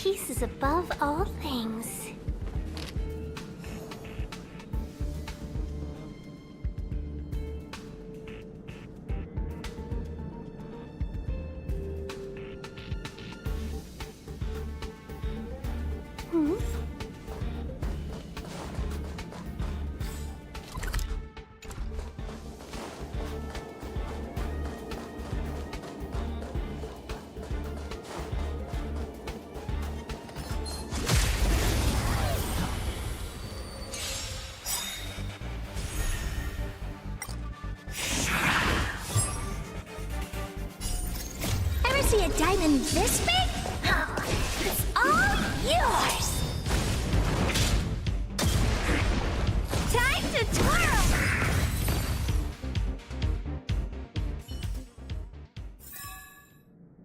Peace is above all things. See a diamond this big? Oh, it's all yours! Time to twirl!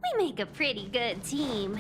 We make a pretty good team.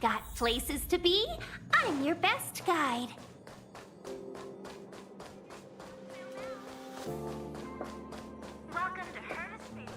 Got places to be? I'm your best guide. Welcome to Hermes Space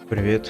Привет.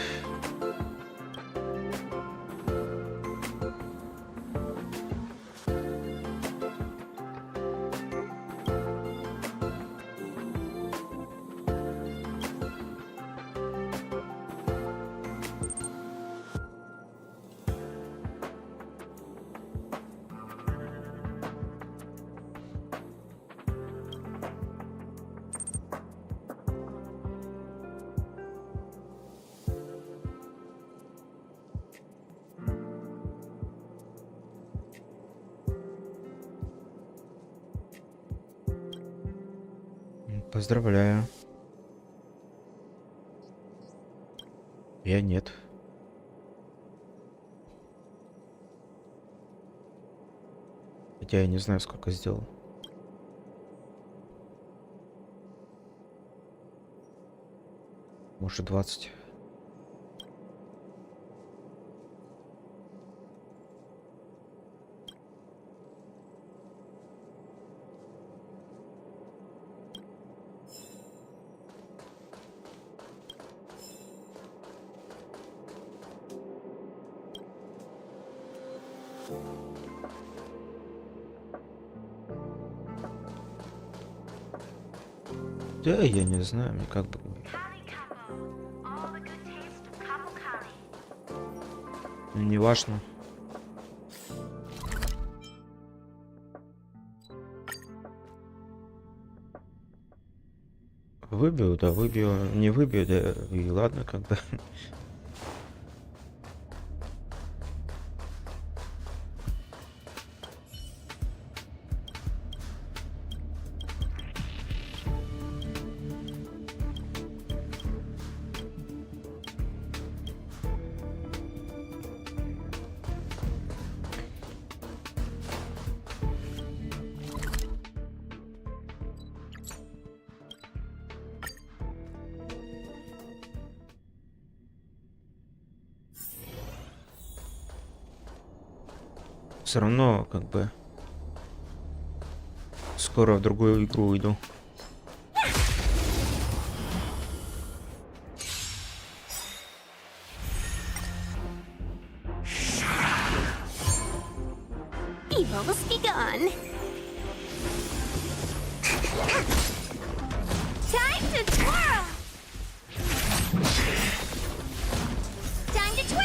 Поздравляю. Я нет. Хотя я не знаю, сколько сделал. Может, 20. Да, я не знаю, мне как бы... Ну, не важно. Выбью, да, выбью. Не выбью, да, и ладно, как бы. Все равно, как бы, скоро в другую игру уйду. Evil's begun. Time to twirl. Time to twirl.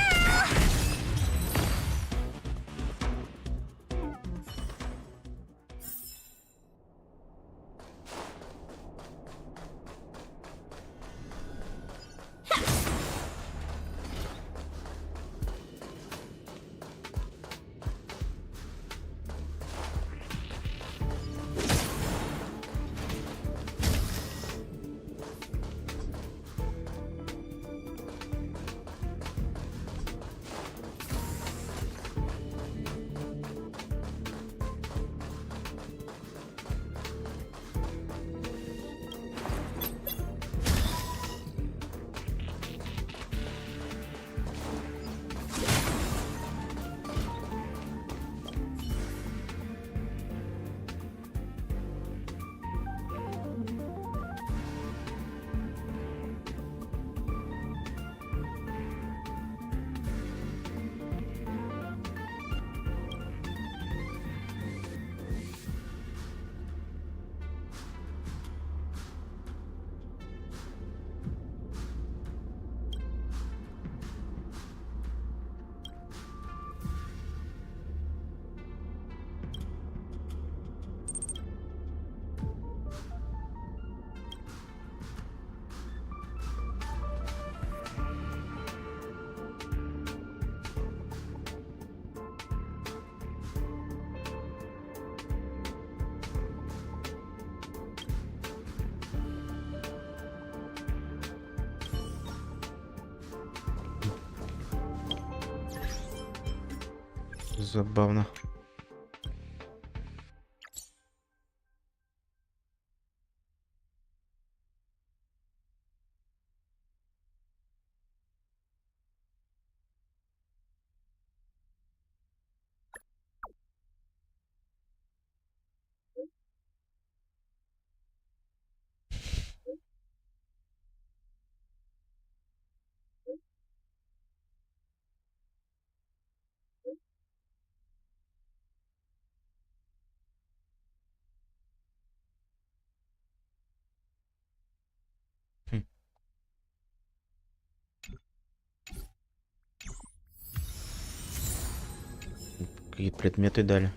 Забавно. Хм. Какие предметы дали?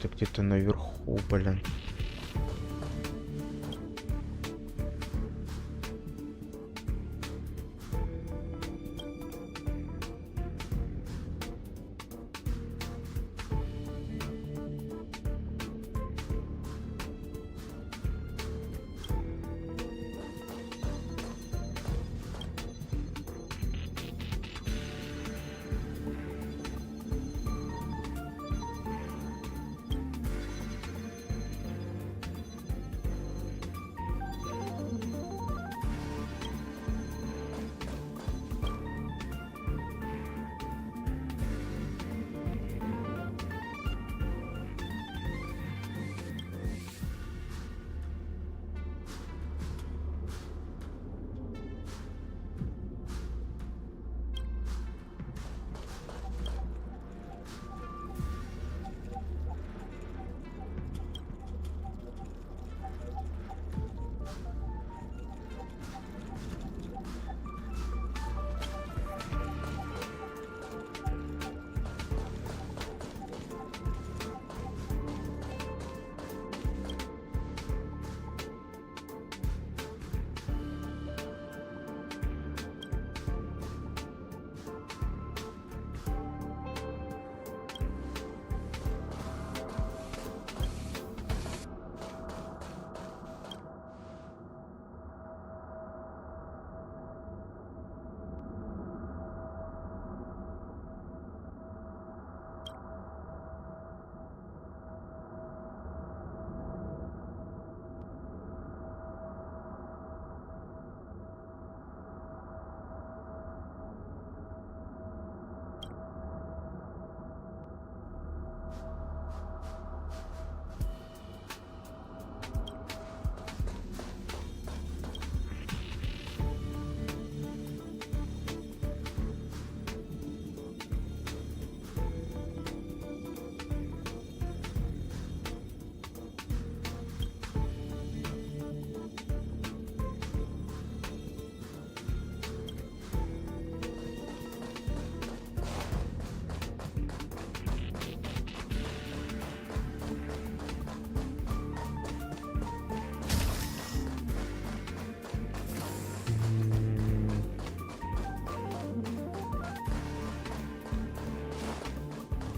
Это где-то наверху, блин.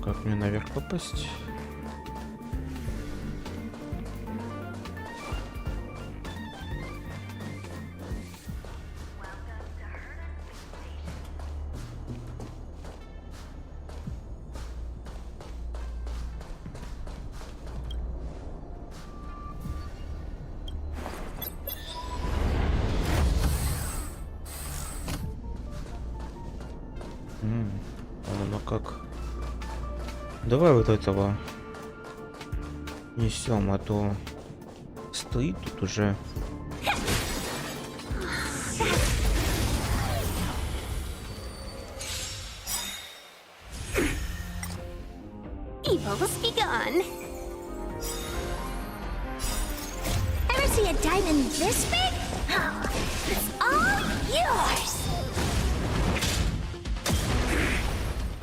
Как мне наверх попасть? Ну как? Давай вот этого несем, а то стоит тут уже. Evil will be gone. Ever see a diamond this big? Oh, it's all yours.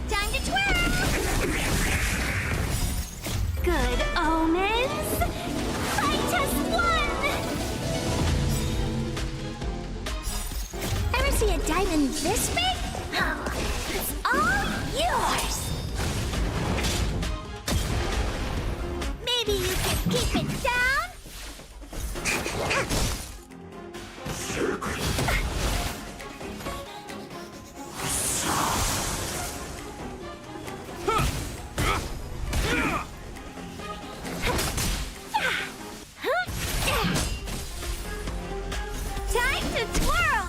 Time to twirl. Good omens. Fight has won. Ever see a diamond this big? Oh, it's all yours. Maybe you can keep it down? Time to twirl!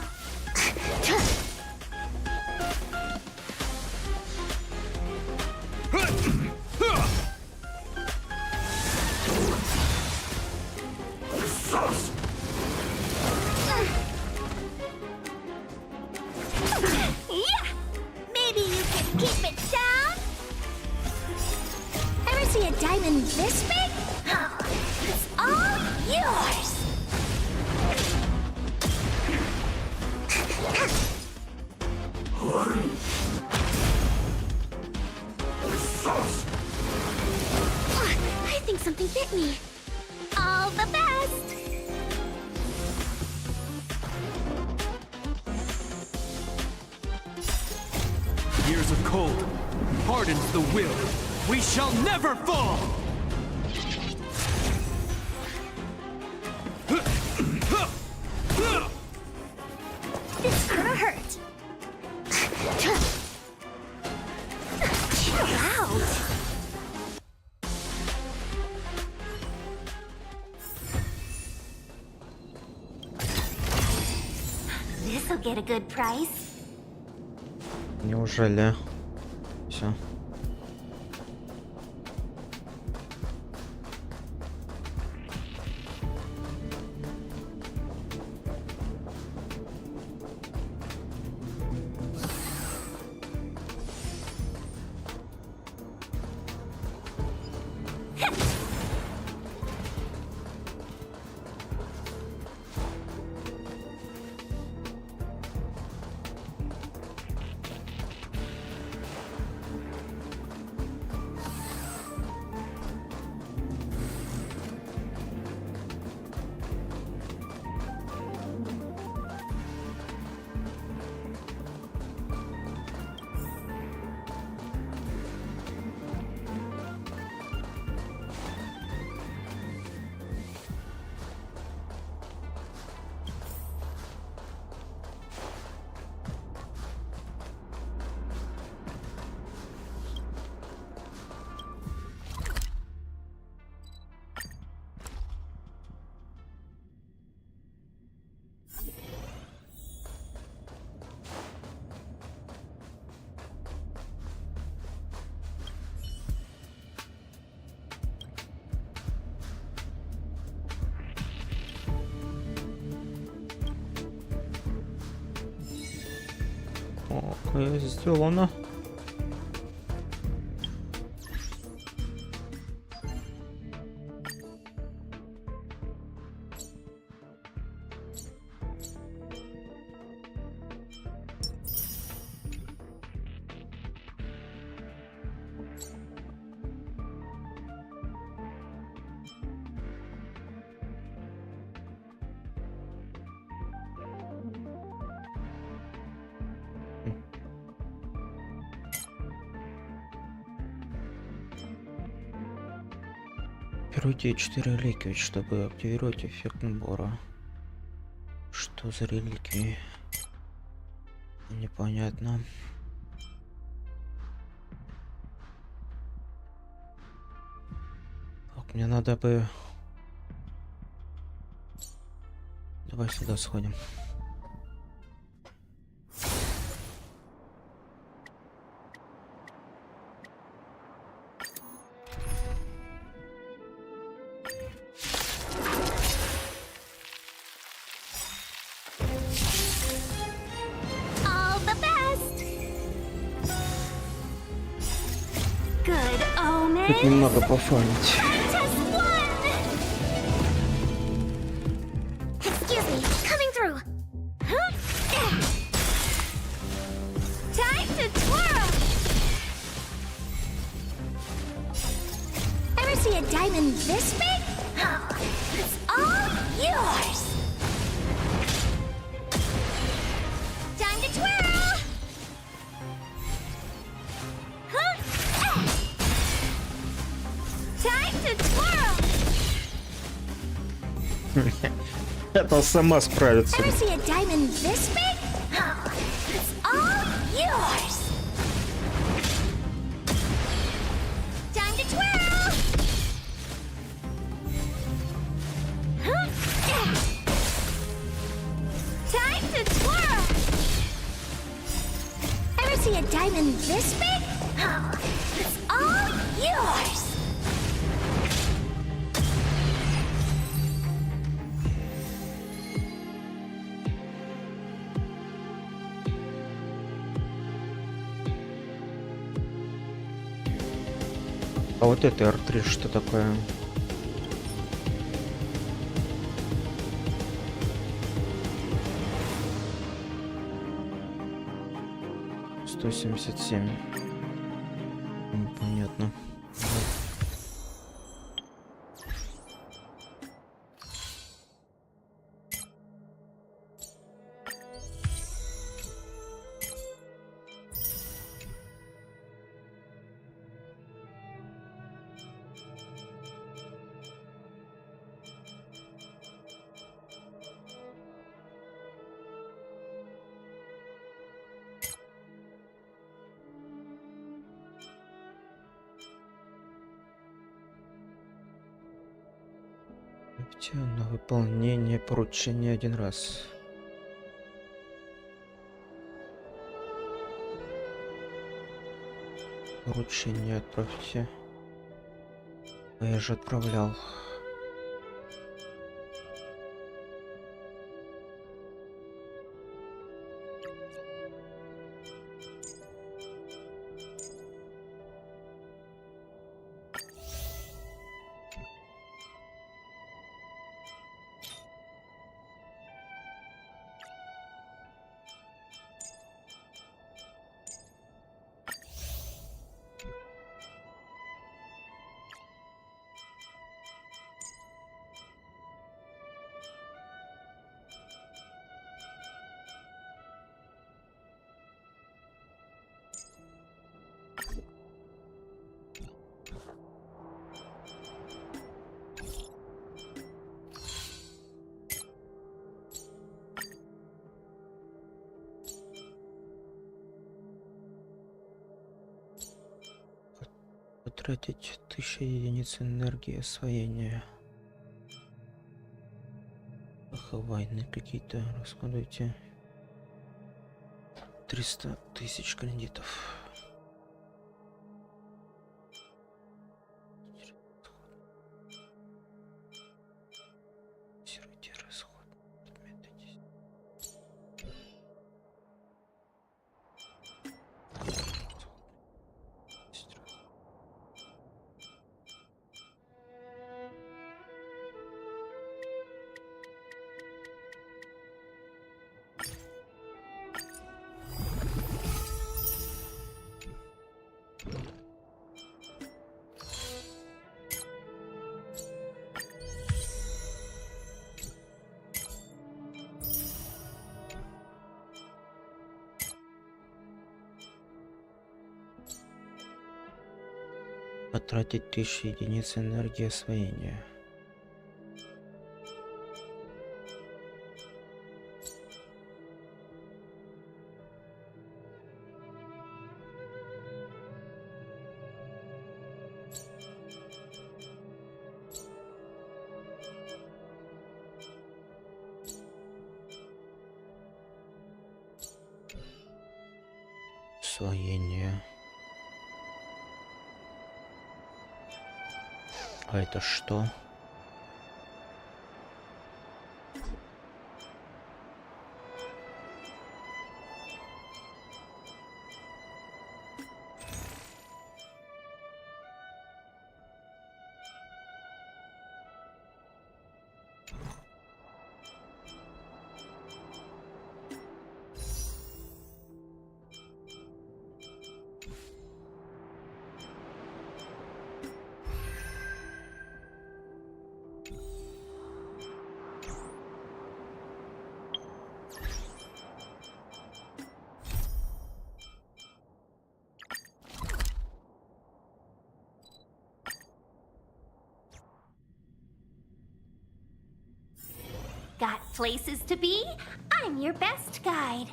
years of cold hardens the will. We shall never fall! It's gonna hurt. Chill out. This'll get a good price. Неужели? Все. Окей, сделано. Оперативка 4 реликвии, чтобы активировать эффект набора. Что за реликвии? Непонятно. Так, мне надо бы... Давай сюда сходим. All the best. Good omen. Тут немного пофанить. Test one. Excuse me, coming through. Huh? Time to twirl. Ever see a diamond this big? Oh, it's all yours. Time to twirl. Huh? Time to twirl. Это сама справится. Ever see a diamond this big? Oh, it's all yours. Time to twirl. Huh? Time to twirl. Ever see a diamond this big? Oh, it's all yours. А вот это R3 что такое? $177. Непонятно. На выполнение поручения один раз. Поручение отправьте. Я же отправлял. Потратить 1000 единиц энергии освоения. Войны какие-то расходуйте. 300 000 кредитов. Расход. Отметьте. Потратить 1000 единиц энергии освоения. Освоение. А это что? Got places to be? I'm your best guide.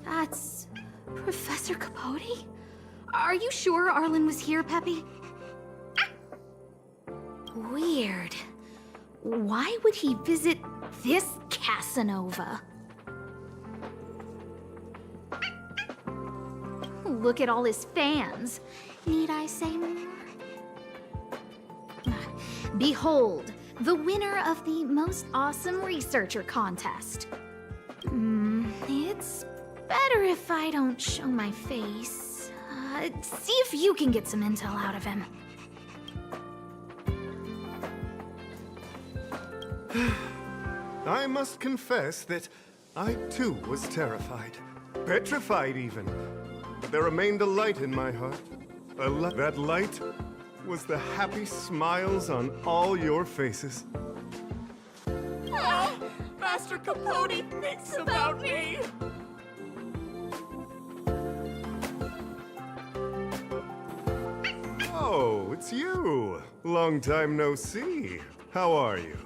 That's Professor Capote? Are you sure Arlen was here, Peppy? Weird. Why would he visit this Casanova? Look at all his fans. Need I say more? Behold, the winner of the Most Awesome Researcher contest. It's better if I don't show my face. See if you can get some intel out of him. I must confess that I too was terrified. Petrified even. But there remained a light in my heart. That light was the happy smiles on all your faces. Master Capote thinks about me! Oh, it's you. Long time no see. How are you?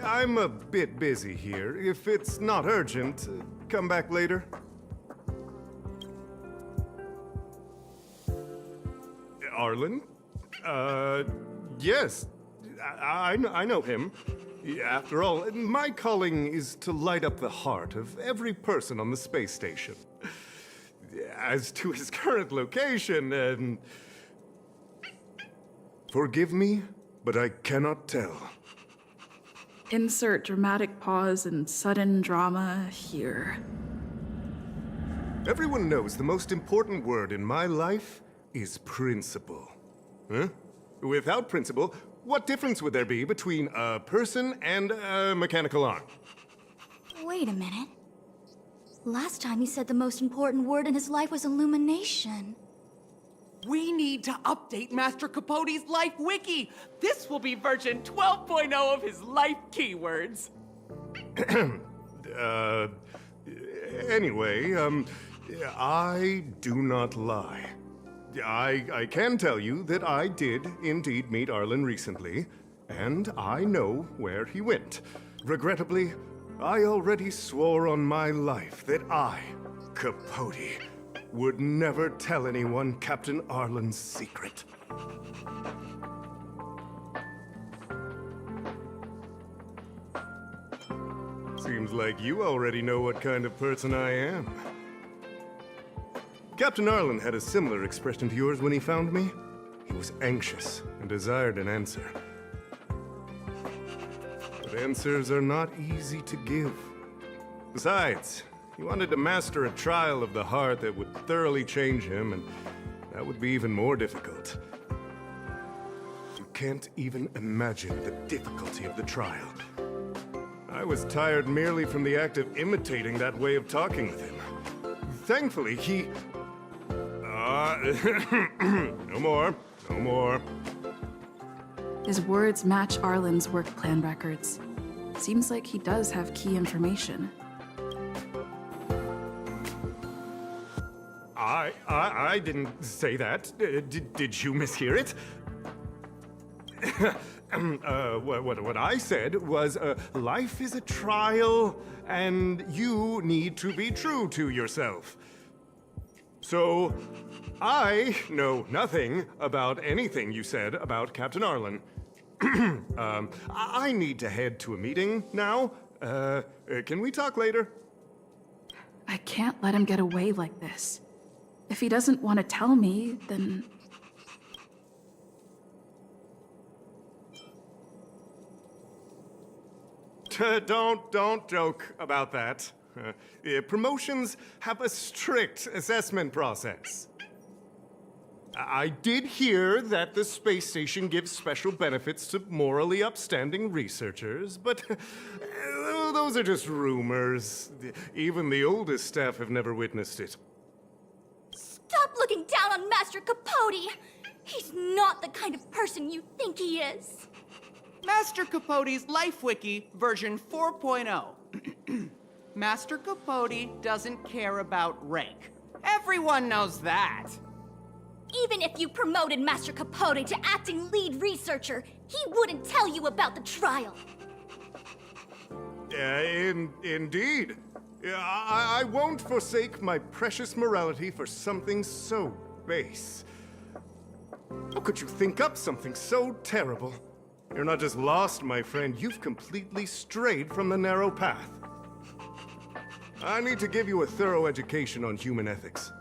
I'm a bit busy here. If it's not urgent, come back later. Arlen? Yes. I know him. After all, my calling is to light up the heart of every person on the space station. As to his current location, forgive me, but I cannot tell. Insert dramatic pause and sudden drama here. Everyone knows the most important word in my life is principle. Huh? Without principle, what difference would there be between a person and a mechanical arm? Wait a minute. Last time he said the most important word in his life was illumination. We need to update Master Capote's life wiki. This will be version 12.0 of his life keywords. Anyway, I do not lie. I can tell you that I did indeed meet Arlen recently, and I know where he went. Regrettably, I already swore on my life that I, Capote, would never tell anyone Captain Arlen's secret. Seems like you already know what kind of person I am. Captain Arlen had a similar expression to yours when he found me. He was anxious and desired an answer. But answers are not easy to give. Besides, he wanted to master a trial of the heart that would thoroughly change him, and that would be even more difficult. You can't even imagine the difficulty of the trial. I was tired merely from the act of imitating that way of talking with him. Thankfully, he... no more. No more. His words match Arlen's work plan records. Seems like he does have key information. I didn't say that. Did you mishear it? What I said was, life is a trial, and you need to be true to yourself. So, I know nothing about anything you said about Captain Arlen. I need to head to a meeting now. Can we talk later? I can't let him get away like this. If he doesn't want to tell me, then... Don't joke about that. Promotions have a strict assessment process. I did hear that the space station gives special benefits to morally upstanding researchers, but those are just rumors. Even the oldest staff have never witnessed it. Stop looking down on Master Capote! He's not the kind of person you think he is. Master Capote's life wiki version 4.0. Master Capote doesn't care about rank. Everyone knows that. Even if you promoted Master Capote to acting lead researcher, he wouldn't tell you about the trial. Indeed. I won't forsake my precious morality for something so base. How could you think up something so terrible? You're not just lost, my friend, you've completely strayed from the narrow path. I need to give you a thorough education on human ethics.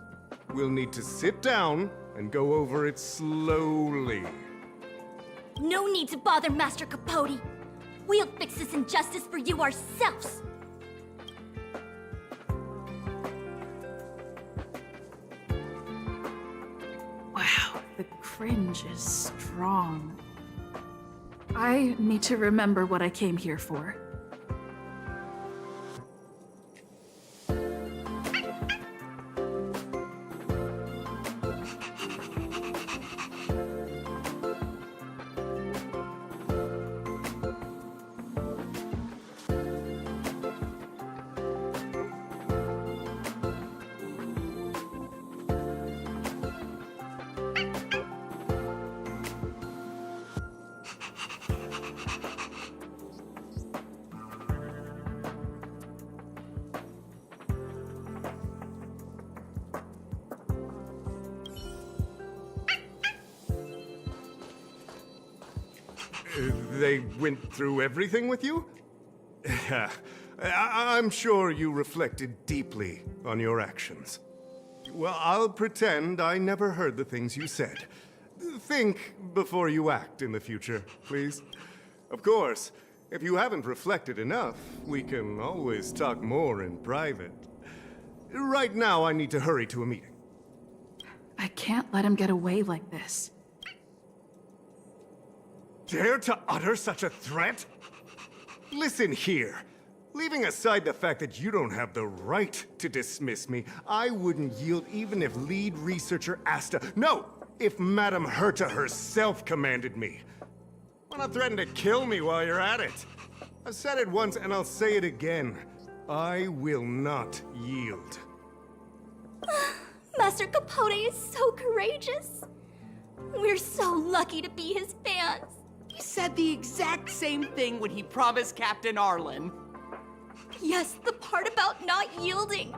We'll need to sit down and go over it slowly. No need to bother Master Capote. We'll fix this injustice for you ourselves. Wow, the cringe is strong. I need to remember what I came here for. They went through everything with you? I'm sure you reflected deeply on your actions. Well, I'll pretend I never heard the things you said. Think before you act in the future, please. Of course, if you haven't reflected enough, we can always talk more in private. Right now, I need to hurry to a meeting. I can't let him get away like this. Dare to utter such a threat? Listen here. Leaving aside the fact that you don't have the right to dismiss me, I wouldn't yield even if lead researcher Asta... No! If Madame Herta herself commanded me. Wanna threaten to kill me while you're at it? I've said it once and I'll say it again. I will not yield. Master Capote is so courageous. We're so lucky to be his fans. He said the exact same thing when he promised Captain Arlen. Yes, the part about not yielding.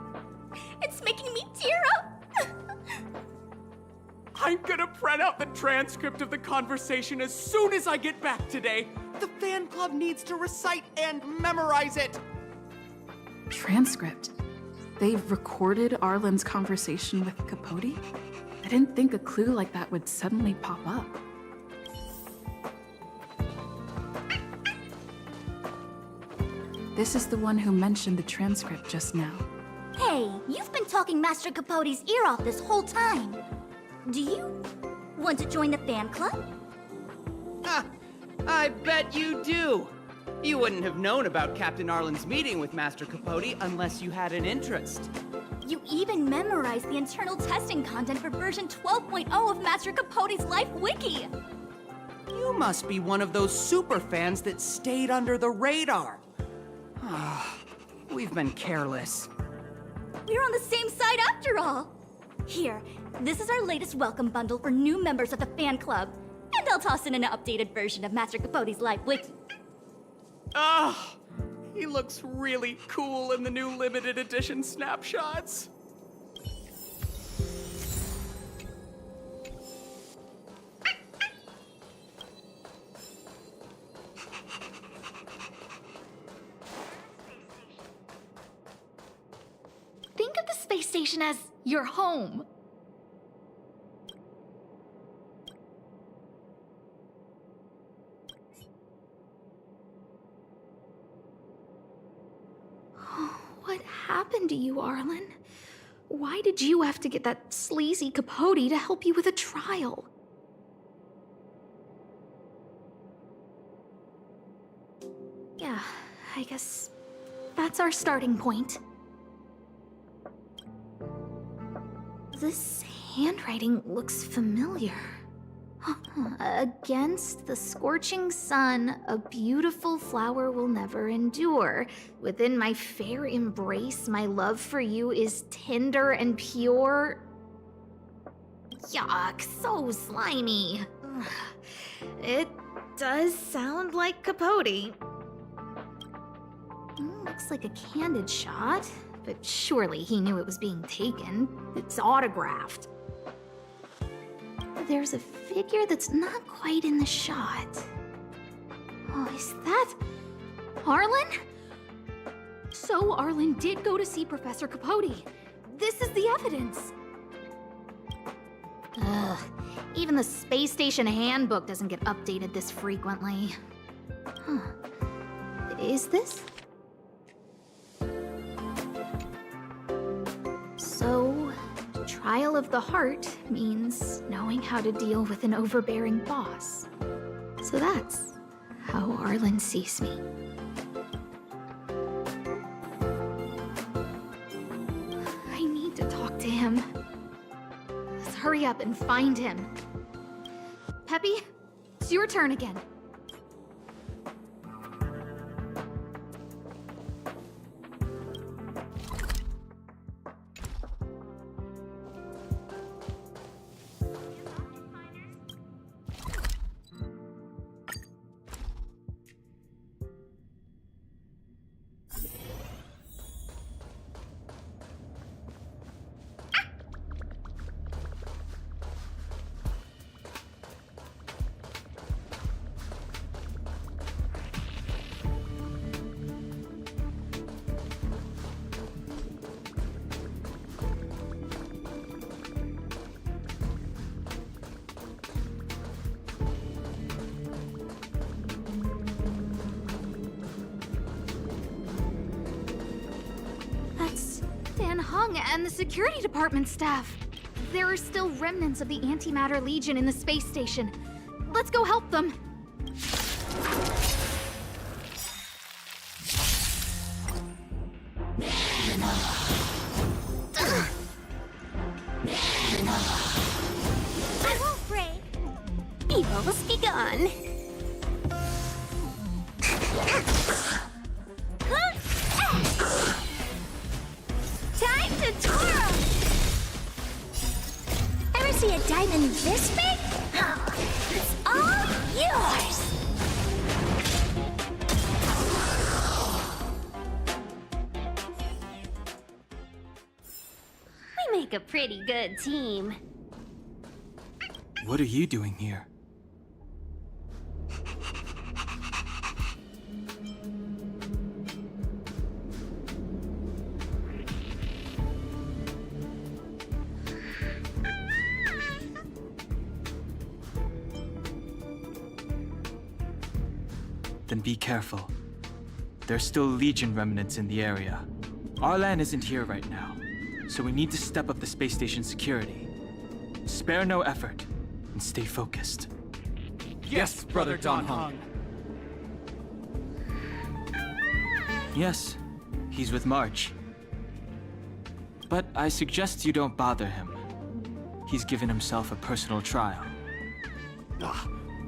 It's making me tear up. I'm gonna print out the transcript of the conversation as soon as I get back today. The fan club needs to recite and memorize it. Transcript? They recorded Arlen's conversation with Capote? I didn't think a clue like that would suddenly pop up. This is the one who mentioned the transcript just now. Hey, you've been talking Master Capote's ear off this whole time. Do you want to join the fan club? Ha! I bet you do. You wouldn't have known about Captain Arlen's meeting with Master Capote unless you had an interest. You even memorized the internal testing content for version 12.0 of Master Capote's Life Wiki. You must be one of those super fans that stayed under the radar. We've been careless. We're on the same side after all. Here, this is our latest welcome bundle for new members of the fan club. And I'll toss in an updated version of Master Capote's Life Wiki. He looks really cool in the new limited edition snapshots. Think of the space station as your home. What happened to you, Arlen? Why did you have to get that sleazy Capote to help you with a trial? Yeah, I guess that's our starting point. This handwriting looks familiar. Against the scorching sun, a beautiful flower will never endure. Within my fair embrace, my love for you is tender and pure. Yuck, so slimy. It does sound like Capote. Looks like a candid shot, but surely he knew it was being taken. It's autographed. There's a figure that's not quite in the shot. Oh, is that Arlen? So Arlen did go to see Professor Capote. This is the evidence. Ugh, even the space station handbook doesn't get updated this frequently. Huh. Is this? So, trial of the heart means knowing how to deal with an overbearing boss. So that's how Arlen sees me. I need to talk to him. Let's hurry up and find him. Peppy, it's your turn again. Hung and the security department staff. There are still remnants of the Antimatter Legion in the space station. Let's go help them. I won't break. Evil's begun. Time to twirl! Ever see a diamond this big? It's all yours! We make a pretty good team. What are you doing here? Then be careful. There's still Legion remnants in the area. Arlan isn't here right now, so we need to step up the space station security. Spare no effort, and stay focused. Yes, Brother Don Hung. Yes, he's with March. But I suggest you don't bother him. He's given himself a personal trial.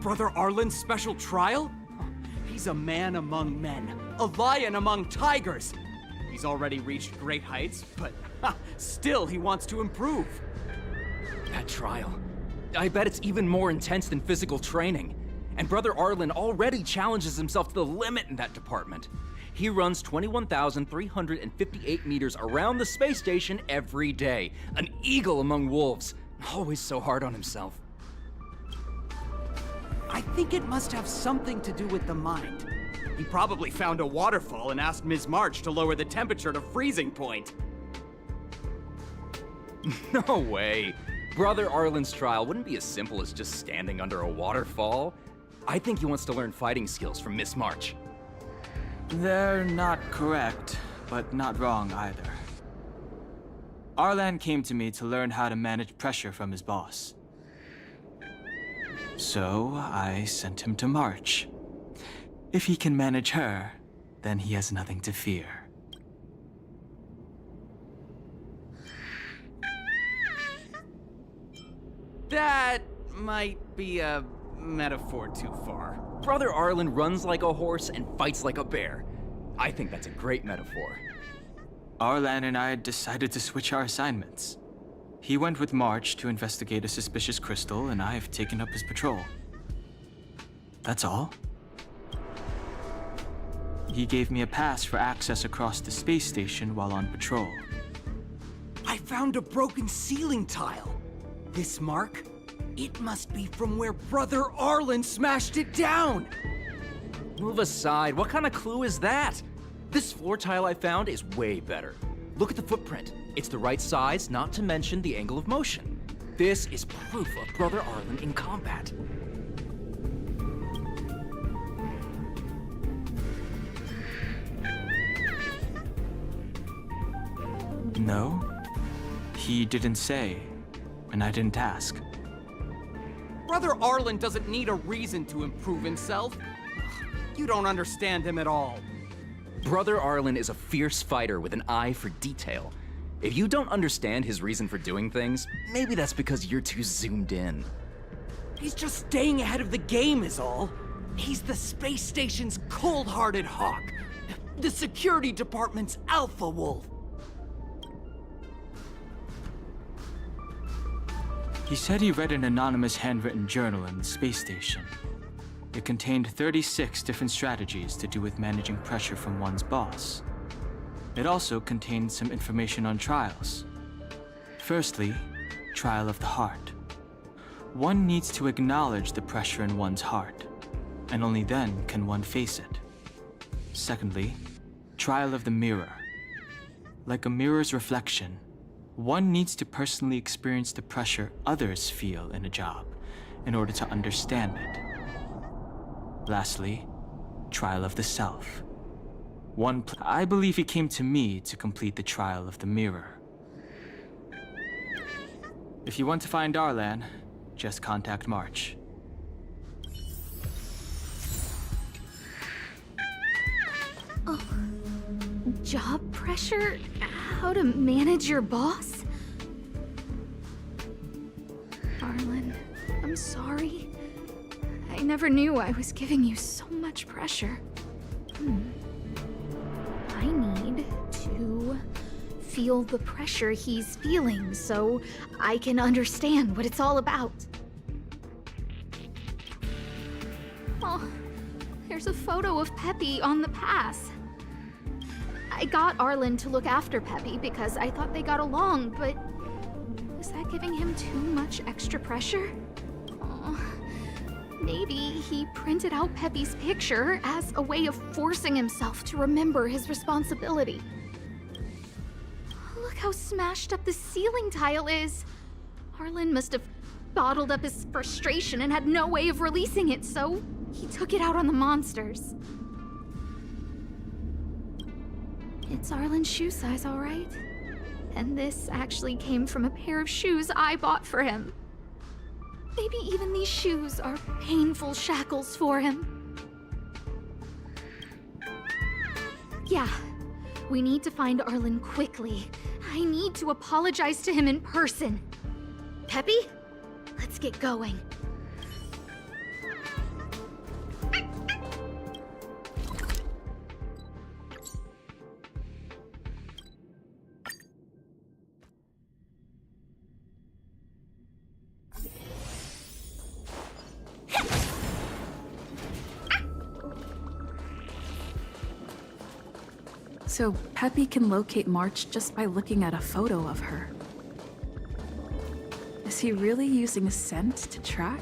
Brother Arlen's special trial? He's a man among men, a lion among tigers. He's already reached great heights, but still he wants to improve. That trial. I bet it's even more intense than physical training. And Brother Arlen already challenges himself to the limit in that department. He runs 21,358 meters around the space station every day. An eagle among wolves. Always so hard on himself. I think it must have something to do with the mind. He probably found a waterfall and asked Ms. March to lower the temperature to freezing point. No way. Brother Arlen's trial wouldn't be as simple as just standing under a waterfall. I think he wants to learn fighting skills from Miss March. They're not correct, but not wrong either. Arlan came to me to learn how to manage pressure from his boss. So I sent him to March. If he can manage her, then he has nothing to fear. That might be a metaphor too far. Brother Arlen runs like a horse and fights like a bear. I think that's a great metaphor. Arlan and I decided to switch our assignments. He went with March to investigate a suspicious crystal, and I've taken up his patrol. That's all. He gave me a pass for access across the space station while on patrol. I found a broken ceiling tile. This mark? It must be from where Brother Arlen smashed it down! Move aside, what kind of clue is that? This floor tile I found is way better. Look at the footprint. It's the right size, not to mention the angle of motion. This is proof of Brother Arlen in combat. No, he didn't say, and I didn't ask. Brother Arlen doesn't need a reason to improve himself. You don't understand him at all. Brother Arlen is a fierce fighter with an eye for detail. If you don't understand his reason for doing things, maybe that's because you're too zoomed in. He's just staying ahead of the game is all. He's the space station's cold-hearted hawk. The security department's alpha wolf. He said he read an anonymous handwritten journal in the space station. It contained 36 different strategies to do with managing pressure from one's boss. It also contained some information on trials. Firstly, trial of the heart. One needs to acknowledge the pressure in one's heart, and only then can one face it. Secondly, trial of the mirror. Like a mirror's reflection, one needs to personally experience the pressure others feel in a job in order to understand it. Lastly, trial of the self. I believe he came to me to complete the trial of the mirror. If you want to find Arlan, just contact March. Job pressure? How to manage your boss? Arlen, I'm sorry. I never knew I was giving you so much pressure. I need to feel the pressure he's feeling so I can understand what it's all about. Oh, there's a photo of Peppy on the pass. I got Arlen to look after Peppy because I thought they got along, but was that giving him too much extra pressure? Oh, maybe he printed out Peppy's picture as a way of forcing himself to remember his responsibility. Look how smashed up the ceiling tile is. Arlen must have bottled up his frustration and had no way of releasing it, so he took it out on the monsters. It's Arlen's shoe size, all right? And this actually came from a pair of shoes I bought for him. Maybe even these shoes are painful shackles for him. Yeah, we need to find Arlen quickly. I need to apologize to him in person. Peppy, let's get going. So Peppy can locate March just by looking at a photo of her. Is he really using scent to track?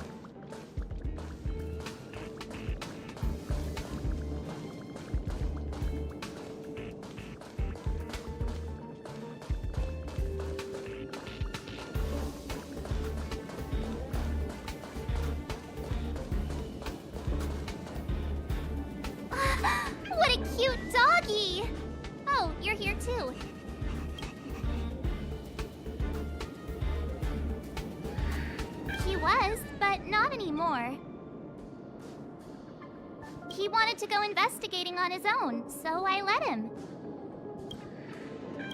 What a cute doggy! Oh, you're here too. He was, but not anymore. He wanted to go investigating on his own, so I let him.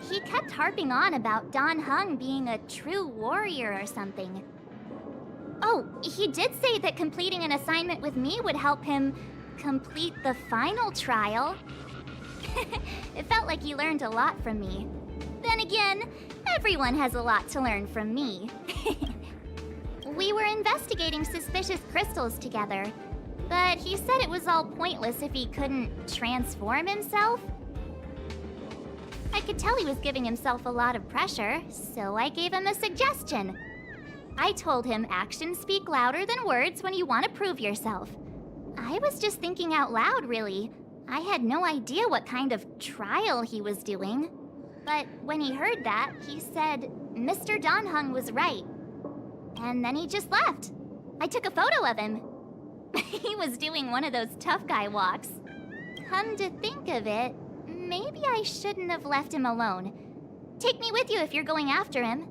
He kept harping on about Dan Heng being a true warrior or something. Oh, he did say that completing an assignment with me would help him complete the final trial. It felt like he learned a lot from me. Then again, everyone has a lot to learn from me. We were investigating suspicious crystals together, but he said it was all pointless if he couldn't transform himself. I could tell he was giving himself a lot of pressure, so I gave him a suggestion. I told him actions speak louder than words when you want to prove yourself. I was just thinking out loud, really. I had no idea what kind of trial he was doing. But when he heard that, he said Mr. Dan Heng was right. And then he just left. I took a photo of him. He was doing one of those tough guy walks. Come to think of it, maybe I shouldn't have left him alone. Take me with you if you're going after him.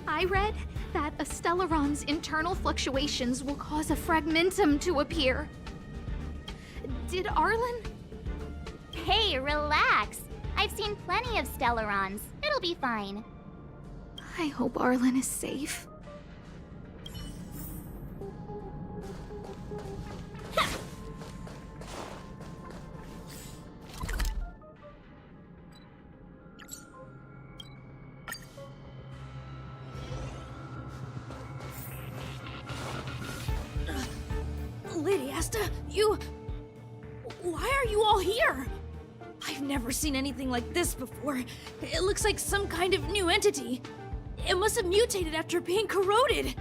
I read that a Stellaron's internal fluctuations will cause a fragmentum to appear. Did Arlen? Hey, relax. I've seen plenty of Stellarons. It'll be fine. I hope Arlen is safe. Lady Asta, you... Why are you all here? I've never seen anything like this before. It looks like some kind of new entity. It must have mutated after being corroded.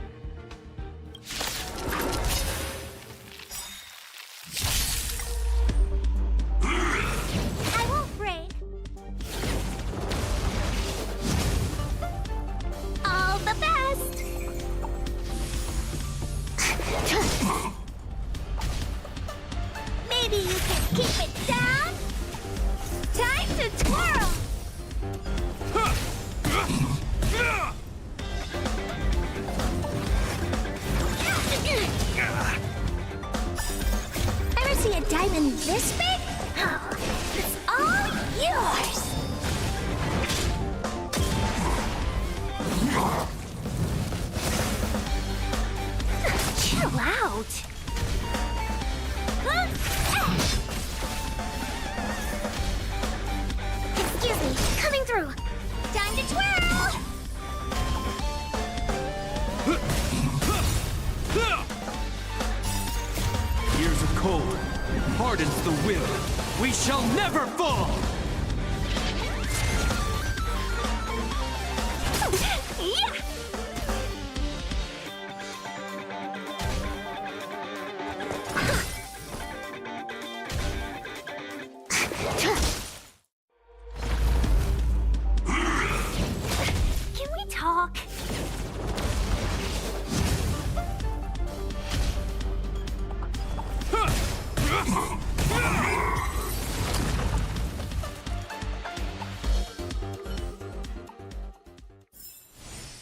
I won't break. All the best. Maybe you can keep it down. Time to twirl. Ever see a diamond this big? Oh, it's all yours. Chill out. Huh? Excuse me, coming through. Time to twirl. Years of cold hardens the will. We shall never fall! Yeah. Can we talk?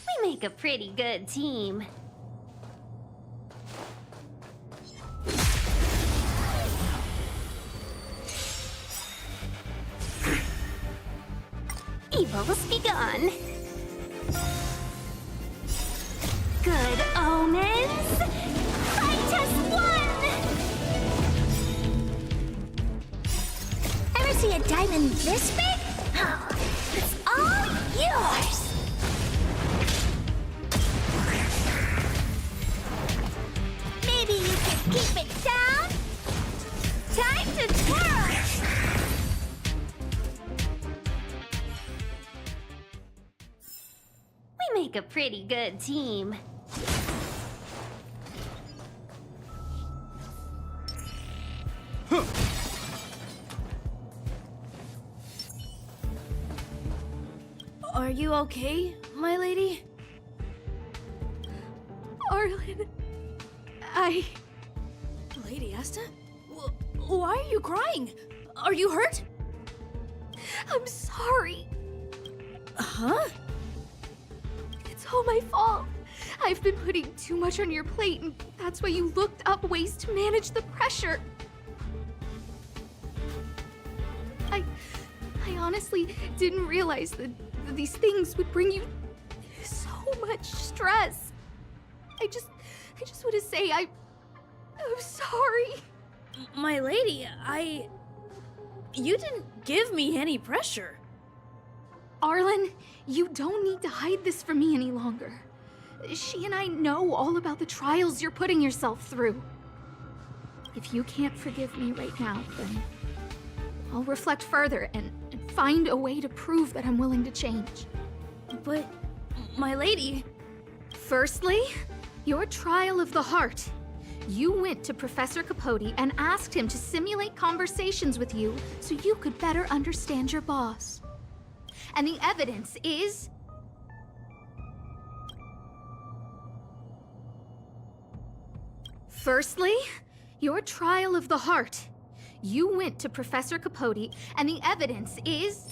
We make a pretty good team. Evil's begun. Good omens. Fight as one. Ever see a diamond this big? Oh, it's all yours. Maybe you can keep it down. Time to twirl. We make a pretty good team. Are you okay, my lady? Arlen, Lady Asta? Why are you crying? Are you hurt? I'm sorry. Huh? It's all my fault. I've been putting too much on your plate, and that's why you looked up ways to manage the pressure. I honestly didn't realize that these things would bring you so much stress. I just want to say I'm sorry. My lady, You didn't give me any pressure. Arlen, you don't need to hide this from me any longer. She and I know all about the trials you're putting yourself through. If you can't forgive me right now, then I'll reflect further and find a way to prove that I'm willing to change. But, my lady... Firstly, your trial of the heart. You went to Professor Capote and asked him to simulate conversations with you so you could better understand your boss. And the evidence is... Firstly, your trial of the heart. You went to Professor Capote, and the evidence is...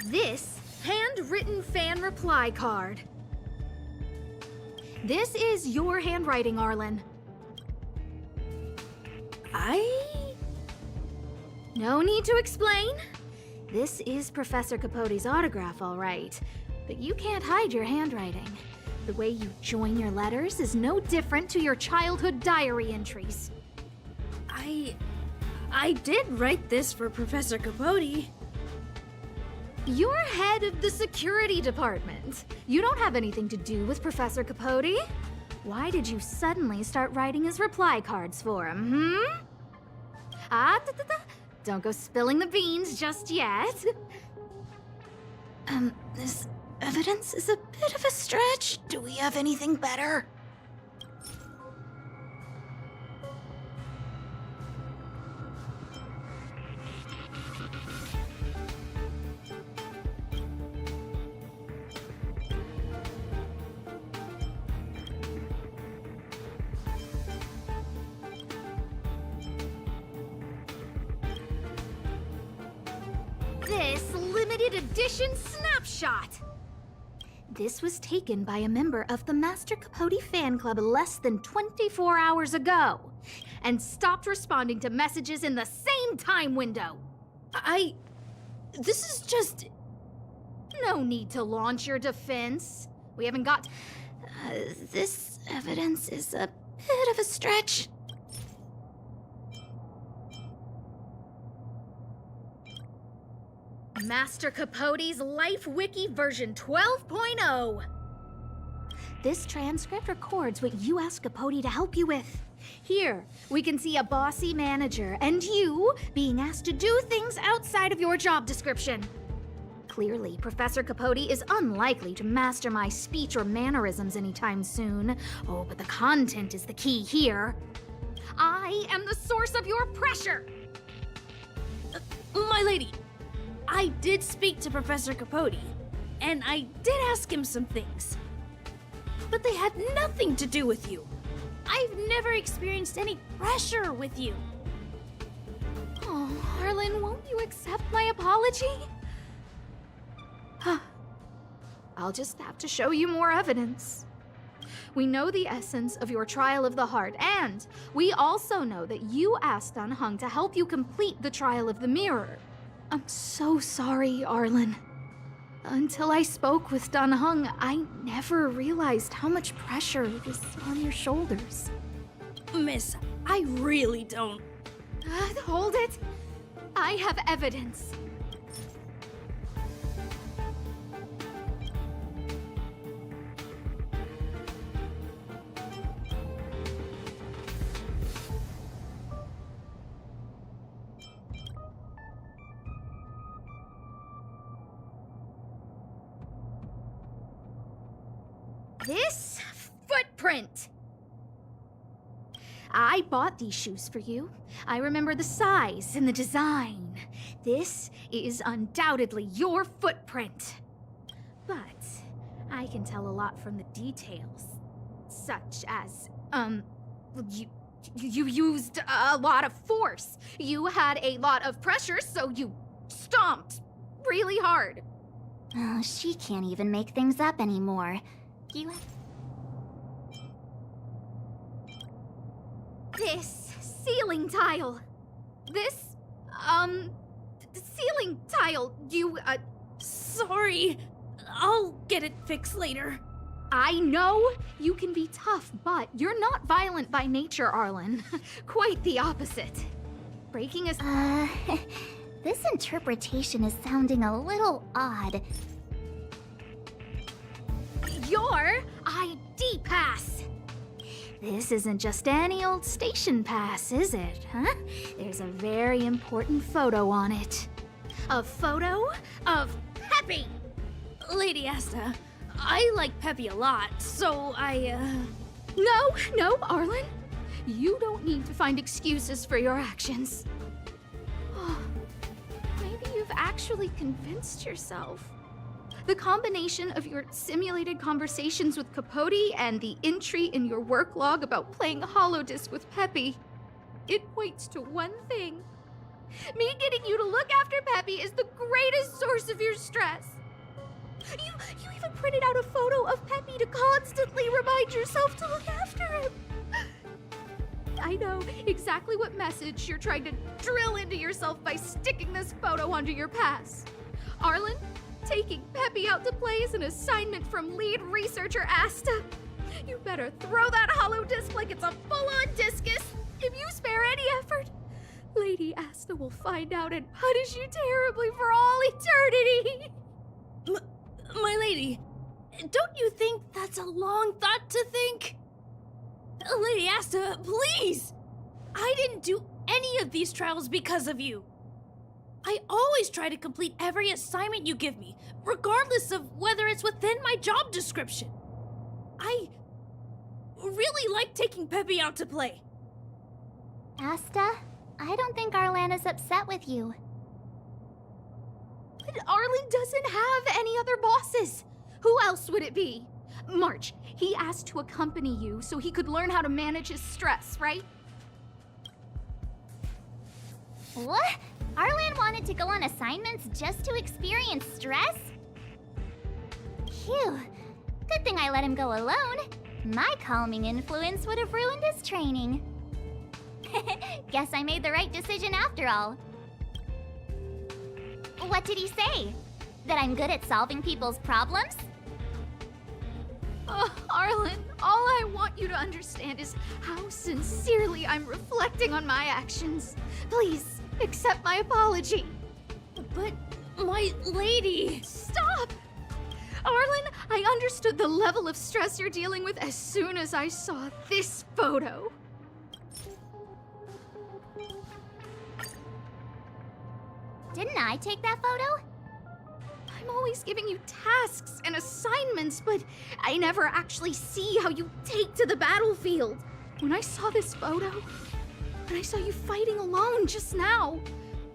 This handwritten fan reply card. This is your handwriting, Arlen. I No need to explain. This is Professor Capote's autograph, all right. But you can't hide your handwriting. The way you join your letters is no different to your childhood diary entries. I did write this for Professor Capote. You're head of the security department. You don't have anything to do with Professor Capote. Why did you suddenly start writing his reply cards for him, Don't go spilling the beans just yet. This evidence is a bit of a stretch. Do we have anything better? This limited edition snapshot! This was taken by a member of the Master Capote fan club less than 24 hours ago, and stopped responding to messages in the same time window. This is just... No need to launch your defense. We haven't got... this evidence is a bit of a stretch. Master Capote's Life Wiki version 12.0. This transcript records what you asked Capote to help you with. Here, we can see a bossy manager and you being asked to do things outside of your job description. Clearly, Professor Capote is unlikely to master my speech or mannerisms anytime soon. Oh, but the content is the key here. I am the source of your pressure! My lady, I did speak to Professor Capote, and I did ask him some things. But they had nothing to do with you. I've never experienced any pressure with you. Oh, Harlan, won't you accept my apology? I'll just have to show you more evidence. We know the essence of your trial of the heart, and we also know that you asked Dan Heng to help you complete the trial of the mirror. I'm so sorry, Arlen. Until I spoke with Dan Heng, I never realized how much pressure was on your shoulders. Miss, I really don't... Hold it! I have evidence. This footprint! I bought these shoes for you. I remember the size and the design. This is undoubtedly your footprint. But I can tell a lot from the details. Such as, you used a lot of force. You had a lot of pressure, so you stomped really hard. Oh, she can't even make things up anymore. This ceiling tile. This, ceiling tile, you, Sorry. I'll get it fixed later. I know you can be tough, but you're not violent by nature, Arlen. Quite the opposite. Breaking a... This interpretation is sounding a little odd. Your ID pass! This isn't just any old station pass, is it, huh? There's a very important photo on it. A photo of Peppy! Lady Asta, I like Peppy a lot, so No, Arlen. You don't need to find excuses for your actions. Maybe you've actually convinced yourself. The combination of your simulated conversations with Capote and the entry in your work log about playing holodisc with Peppy, it points to one thing. Me getting you to look after Peppy is the greatest source of your stress. You even printed out a photo of Peppy to constantly remind yourself to look after him. I know exactly what message you're trying to drill into yourself by sticking this photo onto your pass. Arlen, taking Peppy out to play is an assignment from lead researcher Asta. You better throw that hollow disc like it's a full-on discus. If you spare any effort, Lady Asta will find out and punish you terribly for all eternity. My lady, don't you think that's a long thought to think? Lady Asta, please! I didn't do any of these trials because of you. I always try to complete every assignment you give me, regardless of whether it's within my job description. I really like taking Peppy out to play. Asta, I don't think Arlan is upset with you. But Arlen doesn't have any other bosses. Who else would it be? March, he asked to accompany you so he could learn how to manage his stress, right? What? Arlan wanted to go on assignments just to experience stress? Phew. Good thing I let him go alone. My calming influence would have ruined his training. Guess I made the right decision after all. What did he say? That I'm good at solving people's problems? Arlen, all I want you to understand is how sincerely I'm reflecting on my actions. Please, accept my apology. But, my lady... Stop! Arlen, I understood the level of stress you're dealing with as soon as I saw this photo. Didn't I take that photo? I'm always giving you tasks and assignments, but I never actually see how you take to the battlefield. When I saw this photo, when I saw you fighting alone just now,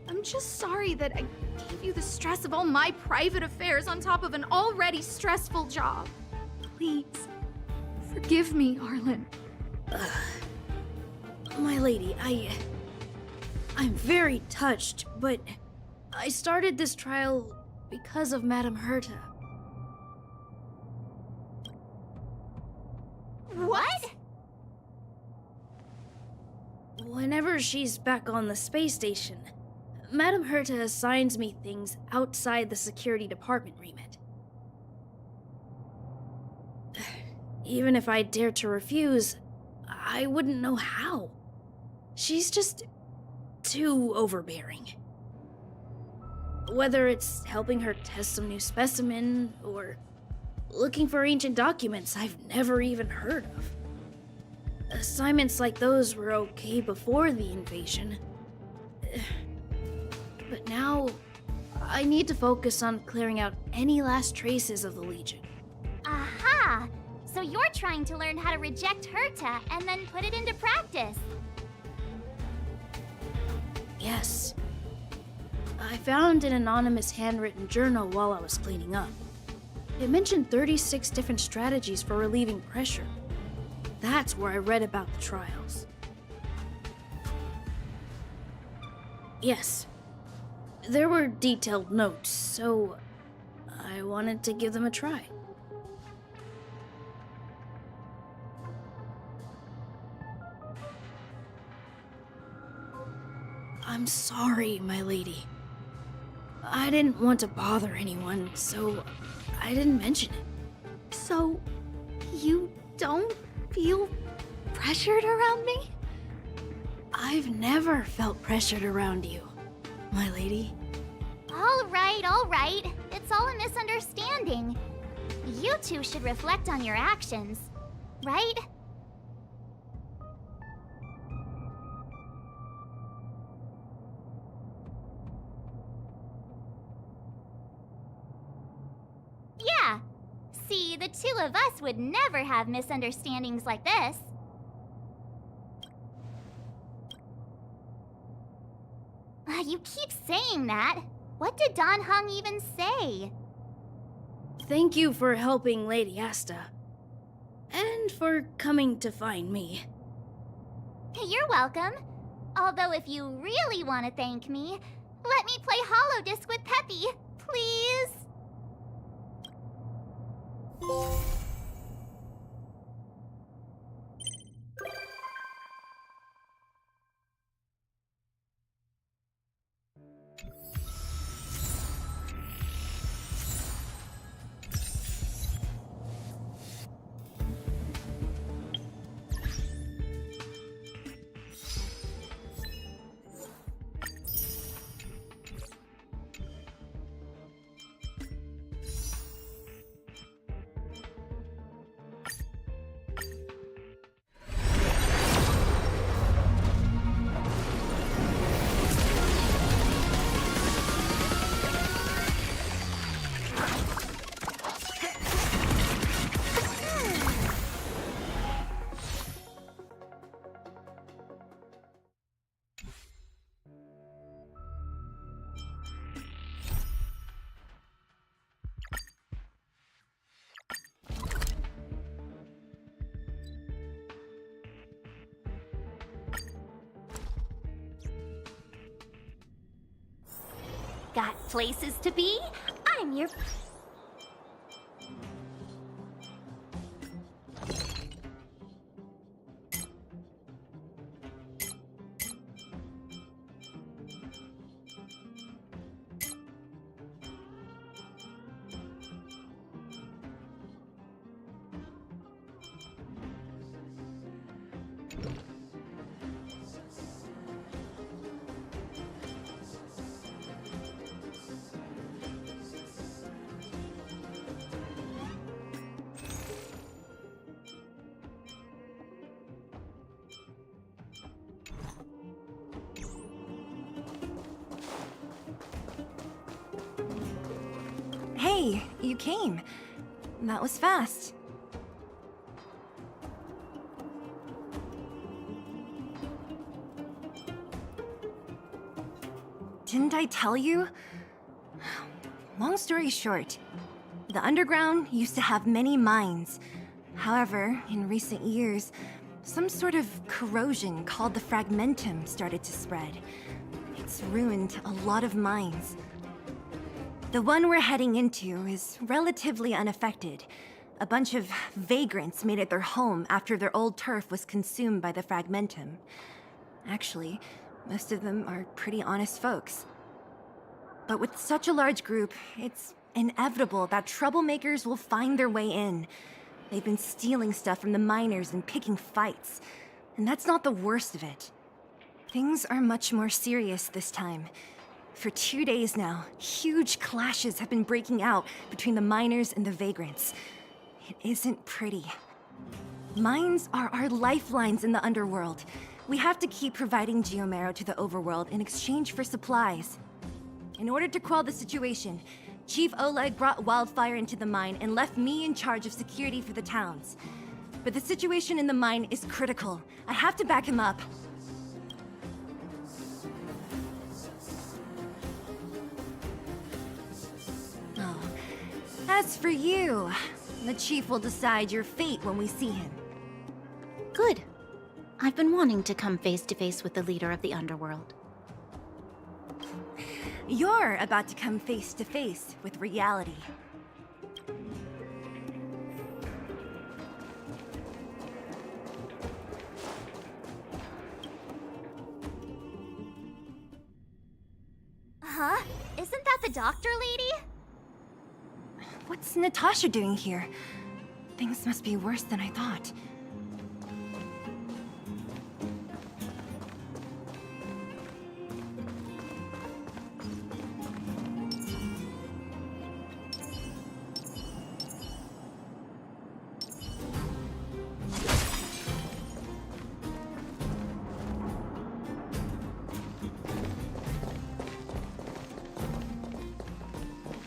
I'm just sorry that I gave you the stress of all my private affairs on top of an already stressful job. Please, forgive me, Arlen. My lady, I'm very touched, but I started this trial because of Madame Herta. What? Whenever she's back on the space station, Madame Herta assigns me things outside the security department remit. Even if I dared to refuse, I wouldn't know how. She's just too overbearing. Whether it's helping her test some new specimen, or looking for ancient documents I've never even heard of. Assignments like those were okay before the invasion. But now, I need to focus on clearing out any last traces of the Legion. Aha! So you're trying to learn how to reject Herta and then put it into practice. Yes. I found an anonymous handwritten journal while I was cleaning up. It mentioned 36 different strategies for relieving pressure. That's where I read about the trials. Yes. There were detailed notes, so I wanted to give them a try. I'm sorry, my lady. I didn't want to bother anyone, so I didn't mention it. So, you don't feel pressured around me? I've never felt pressured around you, my lady. All right. It's all a misunderstanding. You two should reflect on your actions, right? Yeah. See, the two of us would never have misunderstandings like this. You keep saying that. What did Don Hung even say? Thank you for helping Lady Asta. And for coming to find me. You're welcome. Although if you really want to thank me, let me play Hollow Disc with Peppy, please. got places to be. I'm your... Hey, you came. That was fast. Didn't I tell you? Long story short, the underground used to have many mines. However, in recent years, some sort of corrosion called the fragmentum started to spread. It's ruined a lot of mines. The one we're heading into is relatively unaffected. A bunch of vagrants made it their home after their old turf was consumed by the fragmentum. Actually, most of them are pretty honest folks. But with such a large group, it's inevitable that troublemakers will find their way in. They've been stealing stuff from the miners and picking fights. And that's not the worst of it. Things are much more serious this time. For 2 days now, huge clashes have been breaking out between the miners and the vagrants. It isn't pretty. Mines are our lifelines in the underworld. We have to keep providing geomarrow to the overworld in exchange for supplies. In order to quell the situation, Chief Oleg brought wildfire into the mine and left me in charge of security for the towns. But the situation in the mine is critical. I have to back him up. As for you, the Chief will decide your fate when we see him. Good. I've been wanting to come face to face with the leader of the underworld. You're about to come face to face with reality. Huh? Isn't that the doctor lady? What's Natasha doing here? Things must be worse than I thought.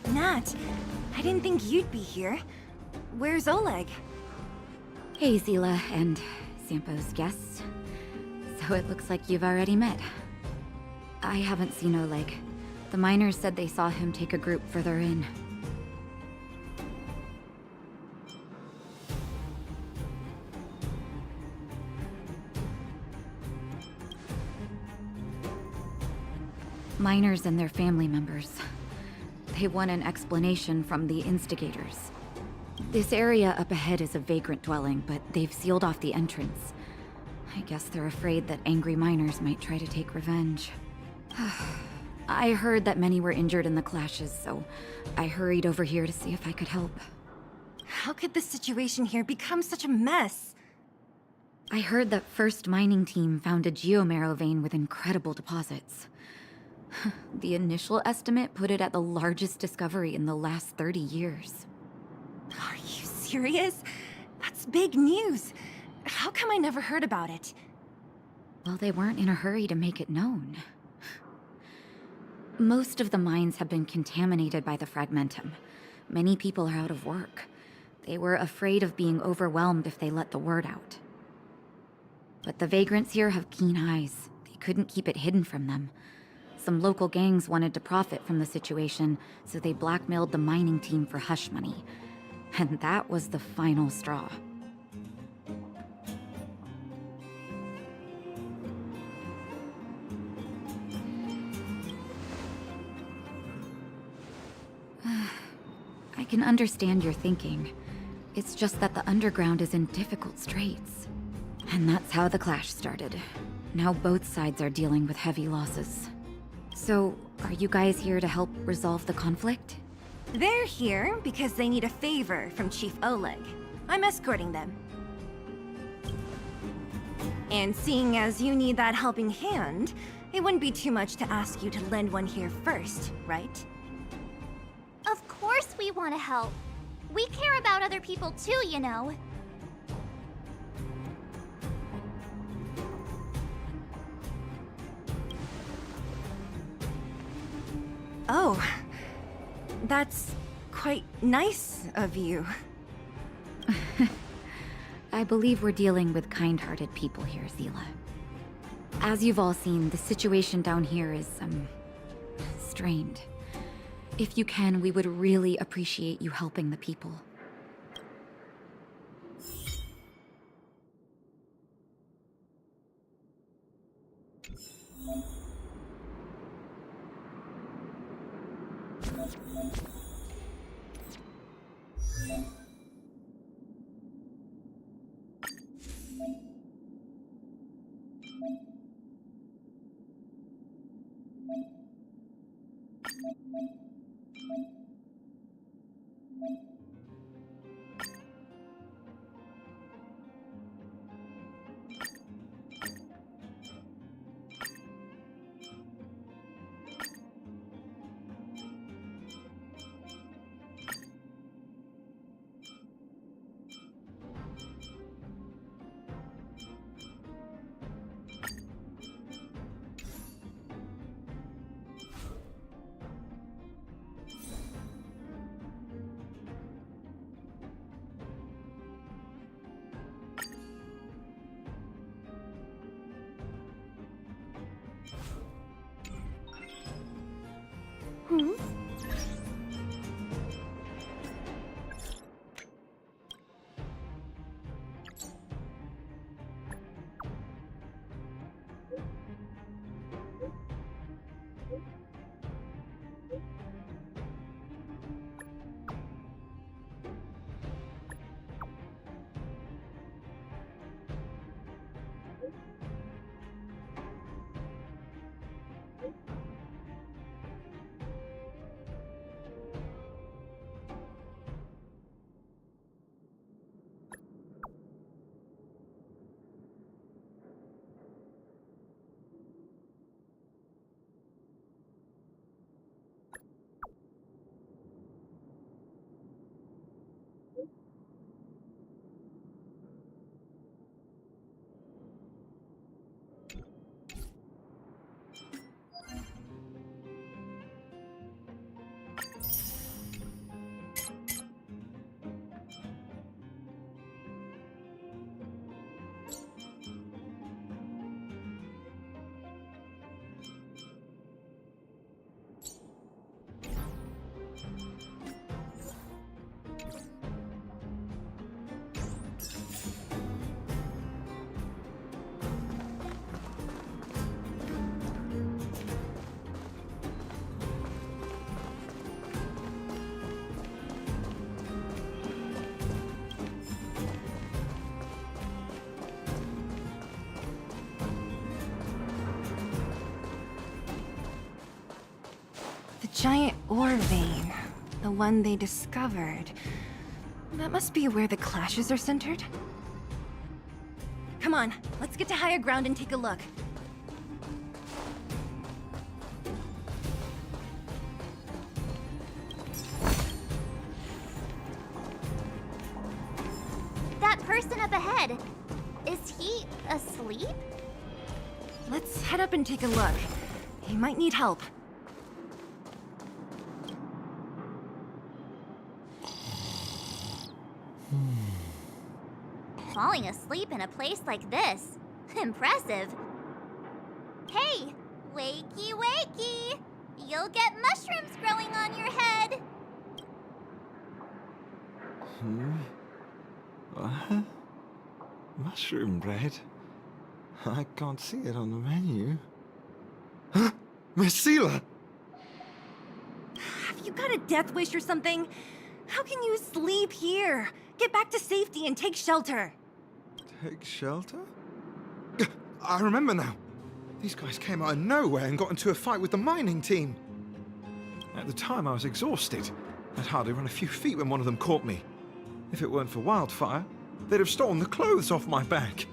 Nat, I didn't think you'd be here. Where's Oleg? Hey, Zila and Sampo's guests. So it looks like you've already met. I haven't seen Oleg. The miners said they saw him take a group further in. Miners and their family members. They want an explanation from the instigators. This area up ahead is a vagrant dwelling, but they've sealed off the entrance. I guess they're afraid that angry miners might try to take revenge. I heard that many were injured in the clashes, so I hurried over here to see if I could help. How could the situation here become such a mess? I heard that First Mining Team found a geomarrow vein with incredible deposits. The initial estimate put it at the largest discovery in the last 30 years. Are you serious? That's big news. How come I never heard about it? Well, they weren't in a hurry to make it known. Most of the mines have been contaminated by the fragmentum. Many people are out of work. They were afraid of being overwhelmed if they let the word out. But the vagrants here have keen eyes. They couldn't keep it hidden from them. Some local gangs wanted to profit from the situation, so they blackmailed the mining team for hush money. And that was the final straw. I can understand your thinking. It's just that the underground is in difficult straits. And that's how the clash started. Now both sides are dealing with heavy losses. So, are you guys here to help resolve the conflict? They're here because they need a favor from Chief Oleg. I'm escorting them. And seeing as you need that helping hand, it wouldn't be too much to ask you to lend one here first, right? Of course we want to help. We care about other people too, you know. Oh, that's quite nice of you. I believe we're dealing with kind-hearted people here, Zila. As you've all seen, the situation down here is, strained. If you can, we would really appreciate you helping the people. Giant ore vein. The one they discovered. That must be where the clashes are centered. Come on, let's get to higher ground and take a look. That person up ahead, is he asleep? Let's head up and take a look. He might need help. Falling asleep in a place like this. Impressive. Hey, wakey wakey! You'll get mushrooms growing on your head. What? Mushroom bread? I can't see it on the menu. Huh? Miss Seela! Have you got a death wish or something? How can you sleep here? Get back to safety and take shelter. Take shelter? I remember now. These guys came out of nowhere and got into a fight with the mining team. At the time, I was exhausted. I'd hardly run a few feet when one of them caught me. If it weren't for Wildfire, they'd have stolen the clothes off my back.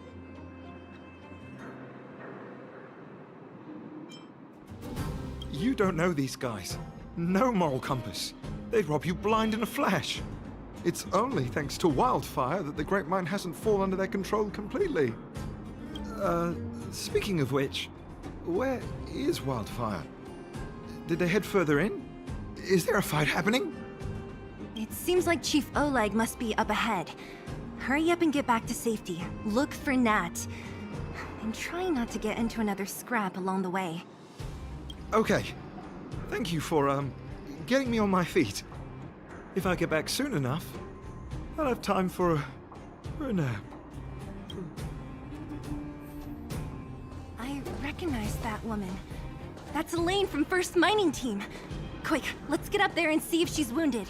You don't know these guys. No moral compass. They'd rob you blind in a flash. It's only thanks to Wildfire that the Great Mine hasn't fallen under their control completely. Speaking of which, where is Wildfire? Did they head further in? Is there a fight happening? It seems like Chief Oleg must be up ahead. Hurry up and get back to safety. Look for Nat. And try not to get into another scrap along the way. Okay. Thank you for, getting me on my feet. If I get back soon enough, I'll have time for a nap. I recognize that woman. That's Elaine from First Mining Team. Quick, let's get up there and see if she's wounded.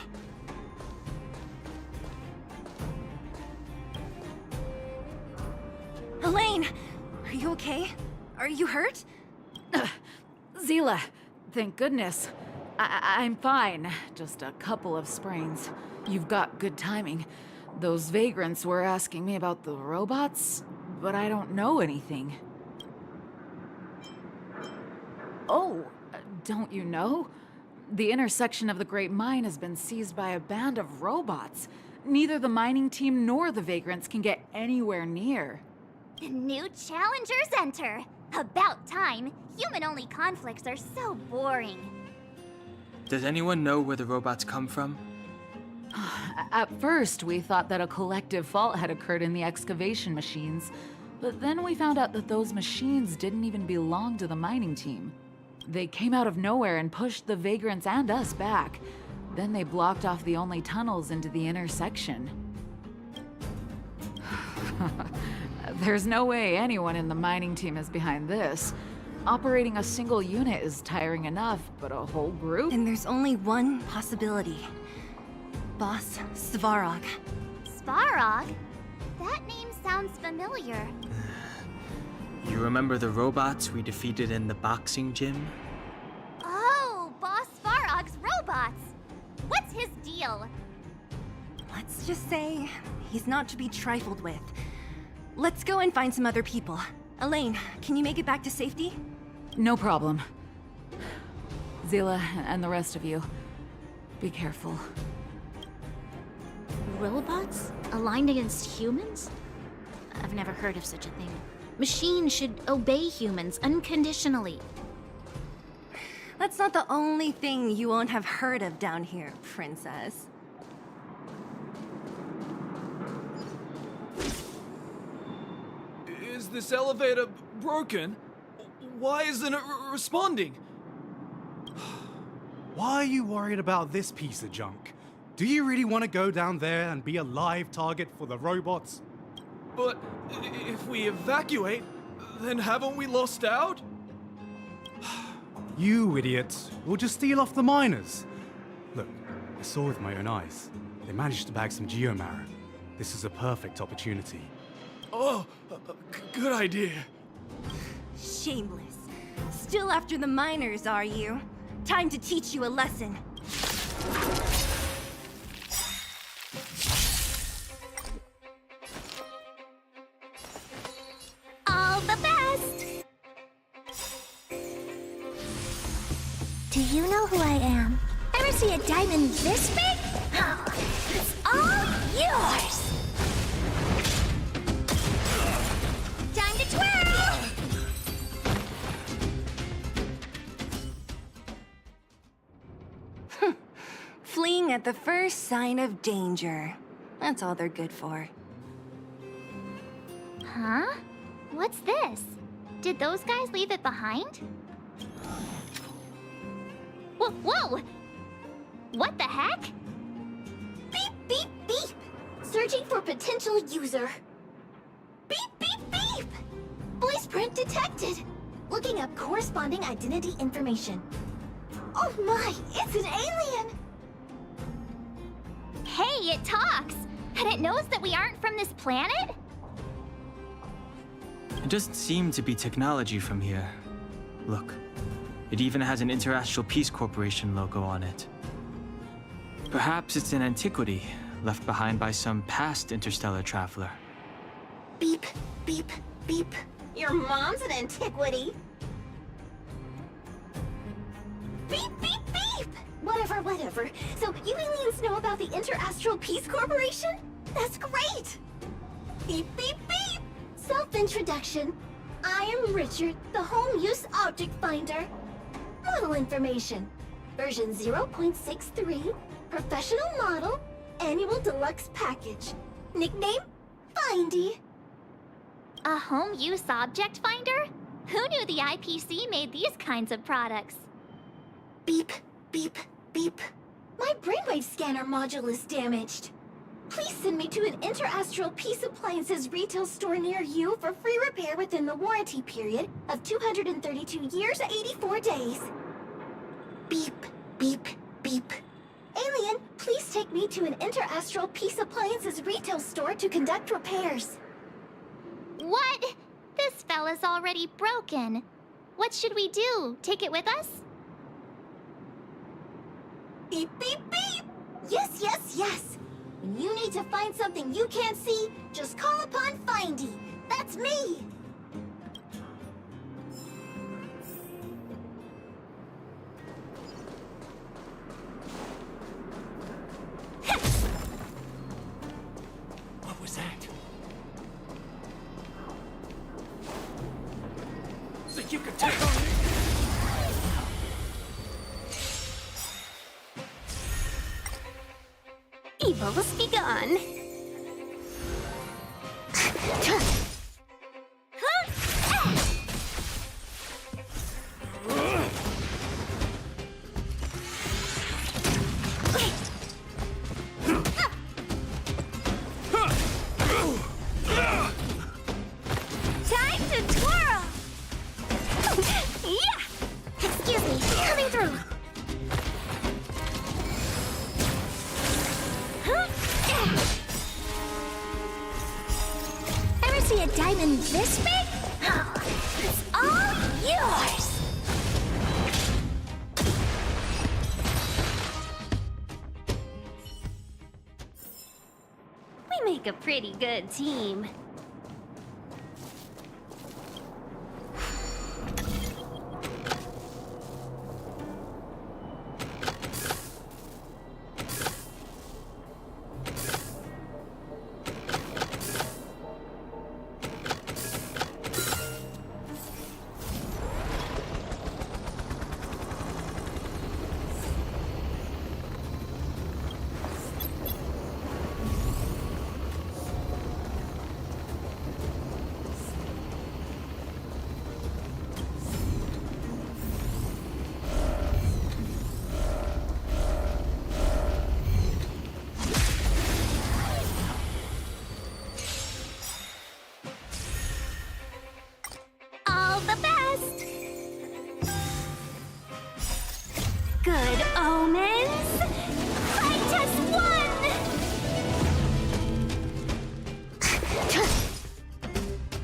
Elaine! Are you okay? Are you hurt? Zila, thank goodness. I'm fine. Just a couple of sprains. You've got good timing. Those vagrants were asking me about the robots, but I don't know anything. Oh, don't you know? The intersection of the Great Mine has been seized by a band of robots. Neither the mining team nor the vagrants can get anywhere near. New challengers enter. About time. Human-only conflicts are so boring. Does anyone know where the robots come from? At first, we thought that a collective fault had occurred in the excavation machines, but then we found out that those machines didn't even belong to the mining team. They came out of nowhere and pushed the vagrants and us back. Then they blocked off the only tunnels into the intersection. There's no way anyone in the mining team is behind this. Operating a single unit is tiring enough, but a whole group? And there's only one possibility. Boss Svarog. Svarog? That name sounds familiar. You remember the robots we defeated in the boxing gym? Oh, Boss Svarog's robots! What's his deal? Let's just say he's not to be trifled with. Let's go and find some other people. Elaine, can you make it back to safety? No problem. Zila and the rest of you, be careful. Robots? Aligned against humans? I've never heard of such a thing. Machines should obey humans unconditionally. That's not the only thing you won't have heard of down here, Princess. Is this elevator broken? Why isn't it responding? Why are you worried about this piece of junk? Do you really want to go down there and be a live target for the robots? But if we evacuate, then haven't we lost out? You idiots. We'll just steal off the miners. Look, I saw with my own eyes. They managed to bag some geomarrow. This is a perfect opportunity. Oh, good idea. Shameless. Still after the miners, are you? Time to teach you a lesson. All the best! Do you know who I am? Ever see a diamond this big? Oh, it's all yours! Time to twirl! Fleeing at the first sign of danger. That's all they're good for. Huh? What's this? Did those guys leave it behind? Whoa, whoa! What the heck? Beep, beep, beep! Searching for potential user. Beep, beep, beep! Voice print detected. Looking up corresponding identity information. Oh my, it's an alien! Hey, it talks! And it knows that we aren't from this planet? It doesn't seem to be technology from here. Look, it even has an Interastral Peace Corporation logo on it. Perhaps it's an antiquity left behind by some past interstellar traveler. Beep, beep, beep. Your mom's an antiquity. Beep, beep, beep! Whatever, whatever. So you aliens know about the Interastral Peace Corporation? That's great! Beep, beep, beep! Self-introduction. I am Richard, the Home Use Object Finder. Model information. Version 0.63. Professional model. Annual deluxe package. Nickname? Findy. A home use object finder? Who knew the IPC made these kinds of products? Beep, beep, beep. My brainwave scanner module is damaged. Please send me to an Interastral Peace Appliances retail store near you for free repair within the warranty period of 232 years, 84 days. Beep, beep, beep. Alien, please take me to an Interastral Peace Appliances retail store to conduct repairs. What? This fella's already broken. What should we do? Take it with us? Beep, beep, beep! Yes, yes, yes! When you need to find something you can't see, just call upon Findy. That's me! What was that? Think you could take on me? Evil's begun. Time to twirl! Yeah! Excuse me, coming through. Ever see a diamond this big? Oh, it's all yours! We make a pretty good team. All the best! Good omens! Fight as one!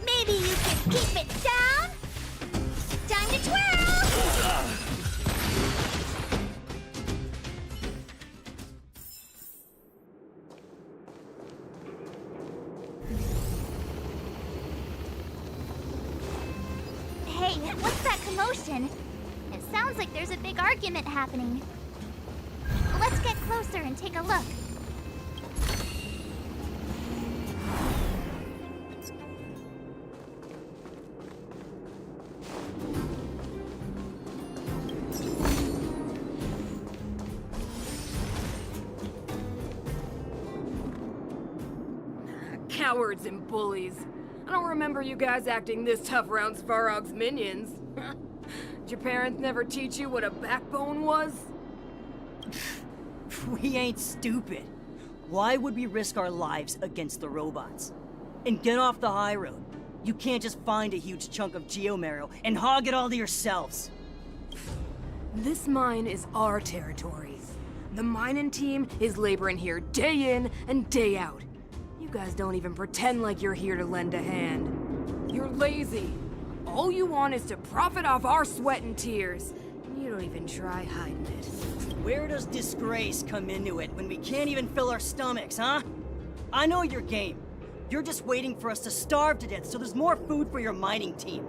Maybe you can keep it down? Time to twirl! Hey, what's that commotion? It sounds like there's a big argument happening. Let's get closer and take a look. Cowards and bullies. I don't remember you guys acting this tough around Svarog's minions. Did your parents never teach you what a backbone was? We ain't stupid. Why would we risk our lives against the robots? And get off the high road. You can't just find a huge chunk of geomarrow and hog it all to yourselves. This mine is our territory. The mining team is laboring here day in and day out. You guys don't even pretend like you're here to lend a hand. You're lazy. All you want is to profit off our sweat and tears. You don't even try hiding it. Where does disgrace come into it when we can't even fill our stomachs, huh? I know your game. You're just waiting for us to starve to death so there's more food for your mining team.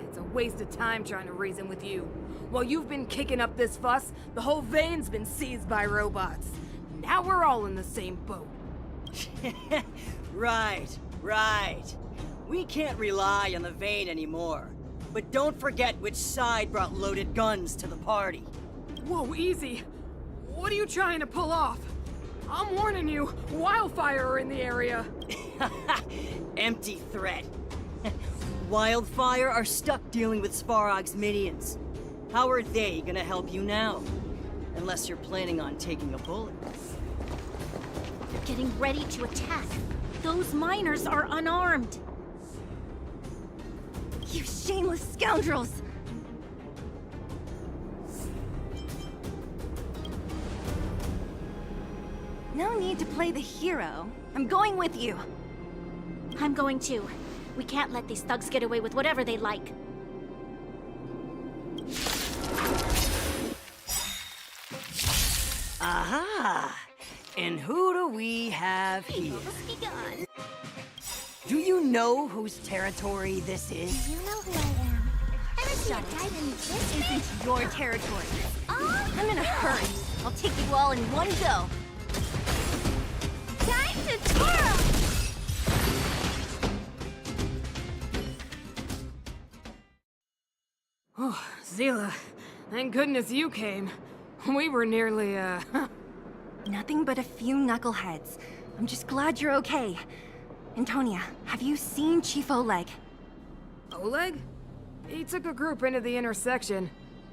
It's a waste of time trying to reason with you. While you've been kicking up this fuss, the whole vein's been seized by robots. Now we're all in the same boat. Right. We can't rely on the vein anymore. But don't forget which side brought loaded guns to the party. Whoa, easy. What are you trying to pull off? I'm warning you, wildfire are in the area. Empty threat. Wildfire are stuck dealing with Svarog's minions. How are they gonna help you now? Unless you're planning on taking a bullet. They're getting ready to attack. Those miners are unarmed. You shameless scoundrels! No need to play the hero. I'm going with you. I'm going too. We can't let these thugs get away with whatever they like. Aha! And who do we have here? Do you know whose territory this is? You know who I am. Shut it. This isn't your territory. I'm in a hurry. I'll take you all in one go. Time to twirl! Oh, Zila, thank goodness you came. We were nearly, Nothing but a few knuckleheads. I'm just glad you're okay. Antonia, have you seen Chief Oleg? Oleg? He took a group into the intersection.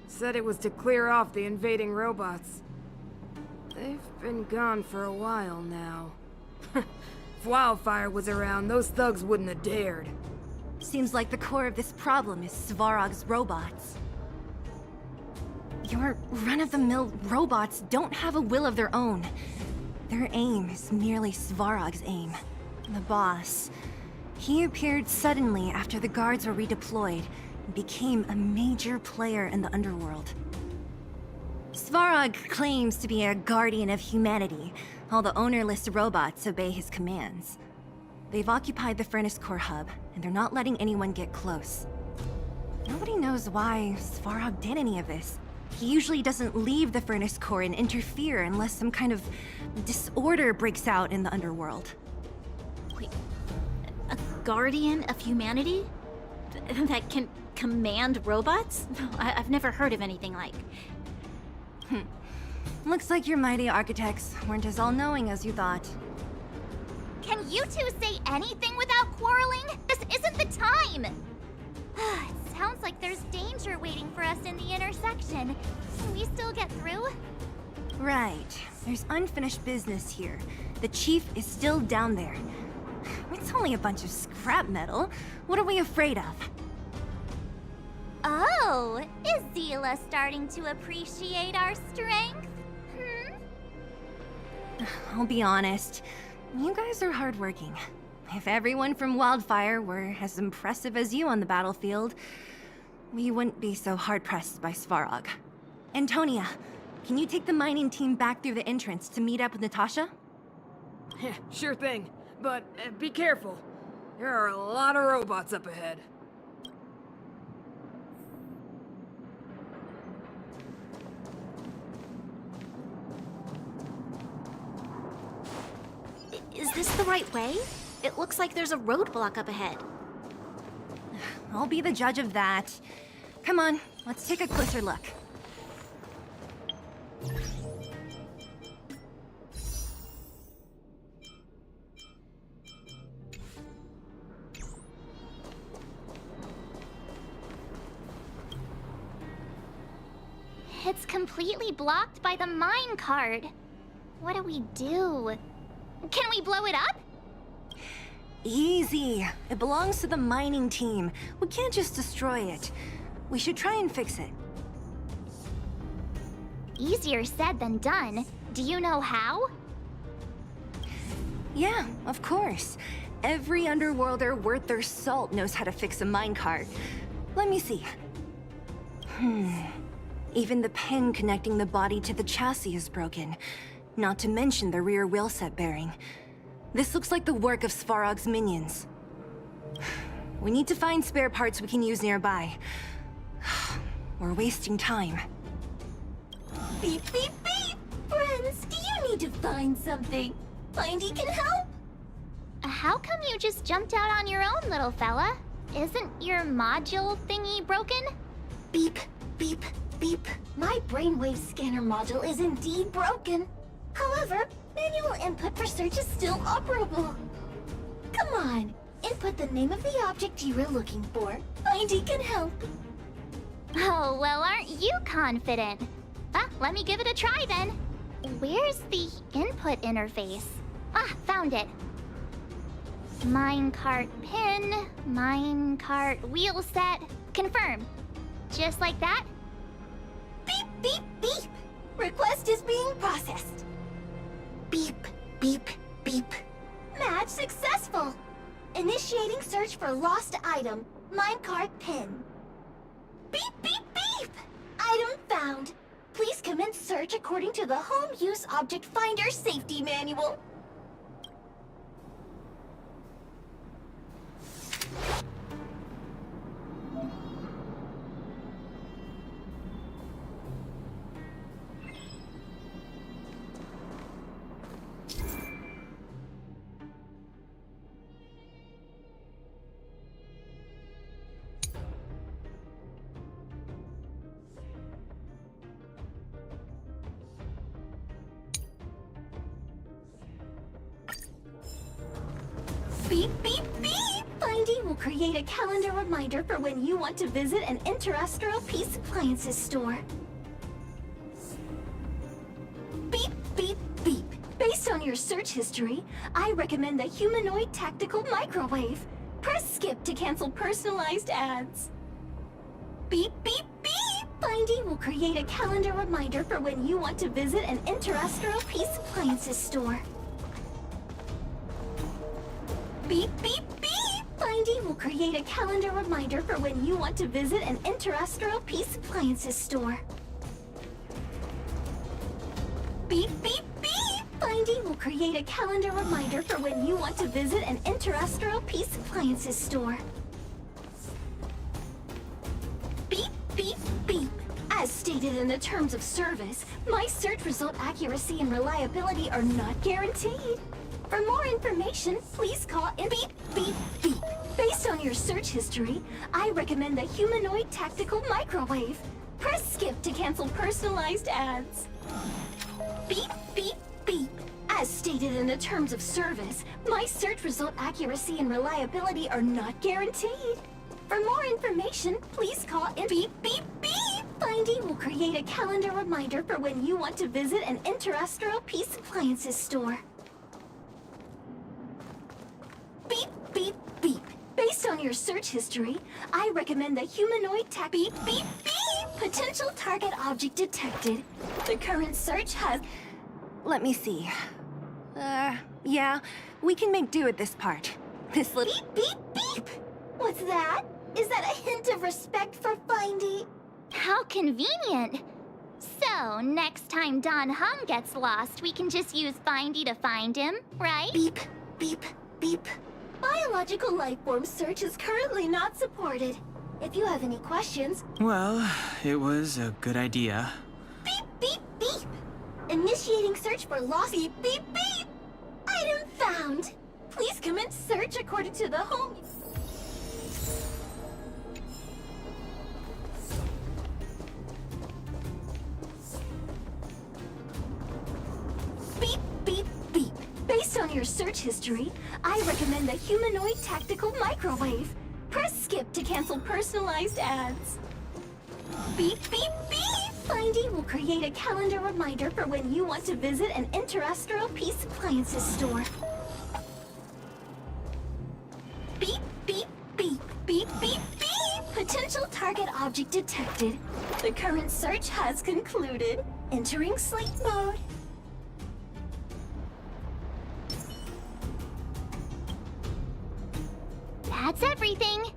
Said it was to clear off the invading robots. They've been gone for a while now. If Wildfire was around, those thugs wouldn't have dared. Seems like the core of this problem is Svarog's robots. Your run-of-the-mill robots don't have a will of their own. Their aim is merely Svarog's aim. The boss. He appeared suddenly after the guards were redeployed and became a major player in the underworld. Svarog claims to be a guardian of humanity, while the ownerless robots obey his commands. They've occupied the Furnace Core hub, and they're not letting anyone get close. Nobody knows why Svarog did any of this. He usually doesn't leave the Furnace Core and interfere unless some kind of disorder breaks out in the underworld. Wait, a guardian of humanity? That can command robots? I've never heard of anything like. Looks like your mighty architects weren't as all-knowing as you thought. Can you two say anything without quarreling? This isn't the time! It sounds like there's danger waiting for us in the intersection. Can we still get through? Right. There's unfinished business here. The chief is still down there. It's only a bunch of scrap metal. What are we afraid of? Oh, is Zila starting to appreciate our strength? I'll be honest. You guys are hardworking. If everyone from Wildfire were as impressive as you on the battlefield, we wouldn't be so hard-pressed by Svarog. Antonia, can you take the mining team back through the entrance to meet up with Natasha? Sure thing, but be careful. There are a lot of robots up ahead. Is this the right way? It looks like there's a roadblock up ahead. I'll be the judge of that. Come on, let's take a closer look. It's completely blocked by the mine cart. What do we do? Can we blow it up? Easy. It belongs to the mining team. We can't just destroy it. We should try and fix it. Easier said than done. Do you know how? Yeah, of course. Every underworlder worth their salt knows how to fix a minecart. Let me see. Even the pin connecting the body to the chassis is broken. Not to mention the rear wheel set bearing. This looks like the work of Svarog's minions. We need to find spare parts we can use nearby. We're wasting time. Beep, beep, beep! Friends, do you need to find something? Findy can help? How come you just jumped out on your own, little fella? Isn't your module thingy broken? Beep, beep, beep. My brainwave scanner module is indeed broken. However, manual input for search is still operable. Come on, input the name of the object you were looking for. Findy can help. Oh, well, aren't you confident? Let me give it a try then. Where's the input interface? Found it. Minecart pin, minecart wheel set, confirm. Just like that? Beep, beep, beep. Request is being processed. Beep, beep, beep. Match successful. Initiating search for lost item, minecart pin. Beep, beep, beep. Item found. Please commence search according to the Home Use Object Finder Safety Manual. Beep, beep, beep! Findy will create a calendar reminder for when you want to visit an Interastral Peace Appliances store. Beep, beep, beep. Based on your search history, I recommend the Humanoid Tactical Microwave. Press skip to cancel personalized ads. Beep, beep, beep! Findy will create a calendar reminder for when you want to visit an Interastral Peace Appliances store. Beep, beep, beep! Findy will create a calendar reminder for when you want to visit an Interastral Peace Appliances store. Beep, beep, beep! Findy will create a calendar reminder for when you want to visit an Interastral Peace Appliances store. Beep, beep, beep! As stated in the terms of service, my search result accuracy and reliability are not guaranteed. For more information, please call in beep, beep, beep. Based on your search history, I recommend the Humanoid Tactical Microwave. Press skip to cancel personalized ads. Beep, beep, beep. As stated in the terms of service, my search result accuracy and reliability are not guaranteed. For more information, please call in beep, beep, beep. Findy will create a calendar reminder for when you want to visit an Interastral Peace Appliances store. Beep, beep, beep. Based on your search history, I recommend the Humanoid Beep, beep, beep! Potential target object detected. The current search has... Let me see. Yeah, we can make do with this part. This little... Beep, beep, beep! What's that? Is that a hint of respect for Findy? How convenient! So, next time Don Hung gets lost, we can just use Findy to find him, right? Beep, beep, beep. Biological life form search is currently not supported. If you have any questions... Well, it was a good idea. Beep, beep, beep! Initiating search for lost... Beep, beep, beep! Item found! Please commence search according to the home... Beep, beep, beep. Based on your search history, I recommend the Humanoid Tactical Microwave. Press skip to cancel personalized ads. Beep, beep, beep! Findy will create a calendar reminder for when you want to visit an Interastral Peace Appliances store. Beep, beep, beep, beep, beep, beep! Potential target object detected. The current search has concluded. Entering sleep mode. That's everything.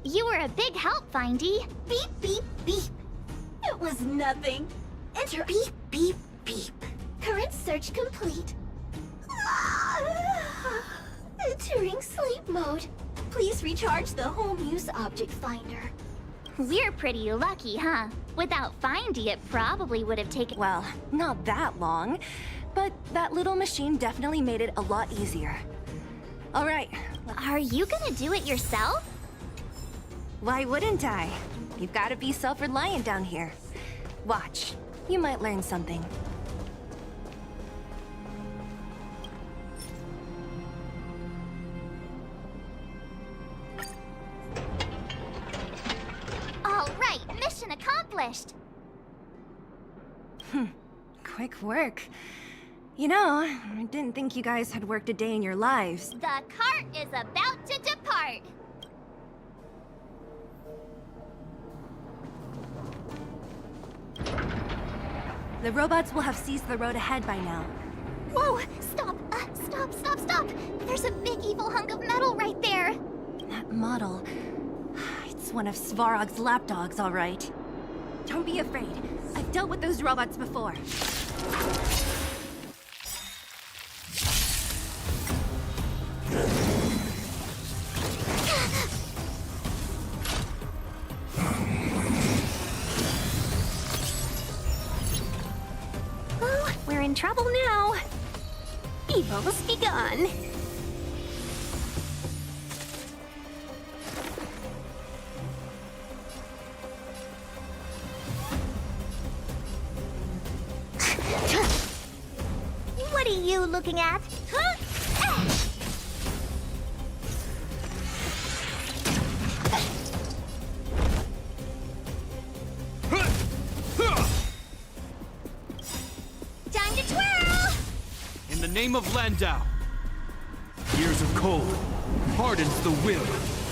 You were a big help, Findy. Beep, beep, beep. It was nothing. Enter beep, beep, beep. Current search complete. Entering sleep mode. Please recharge the home use object finder. We're pretty lucky, huh? Without Findy, it probably would have taken— Well, not that long, but that little machine definitely made it a lot easier. All right. Are you gonna do it yourself? Why wouldn't I? You've got to be self-reliant down here. Watch. You might learn something. All right, mission accomplished. Quick work. You know, I didn't think you guys had worked a day in your lives. The cart is about to depart. The robots will have seized the road ahead by now. Whoa! Stop! Stop! There's a big evil hunk of metal right there! That model... It's one of Svarog's lapdogs, all right. Don't be afraid. I've dealt with those robots before. Oh, we're in trouble now. Evil's begun. What are you looking at? Huh? Time to twirl! In the name of Landau, years of cold hardens the will.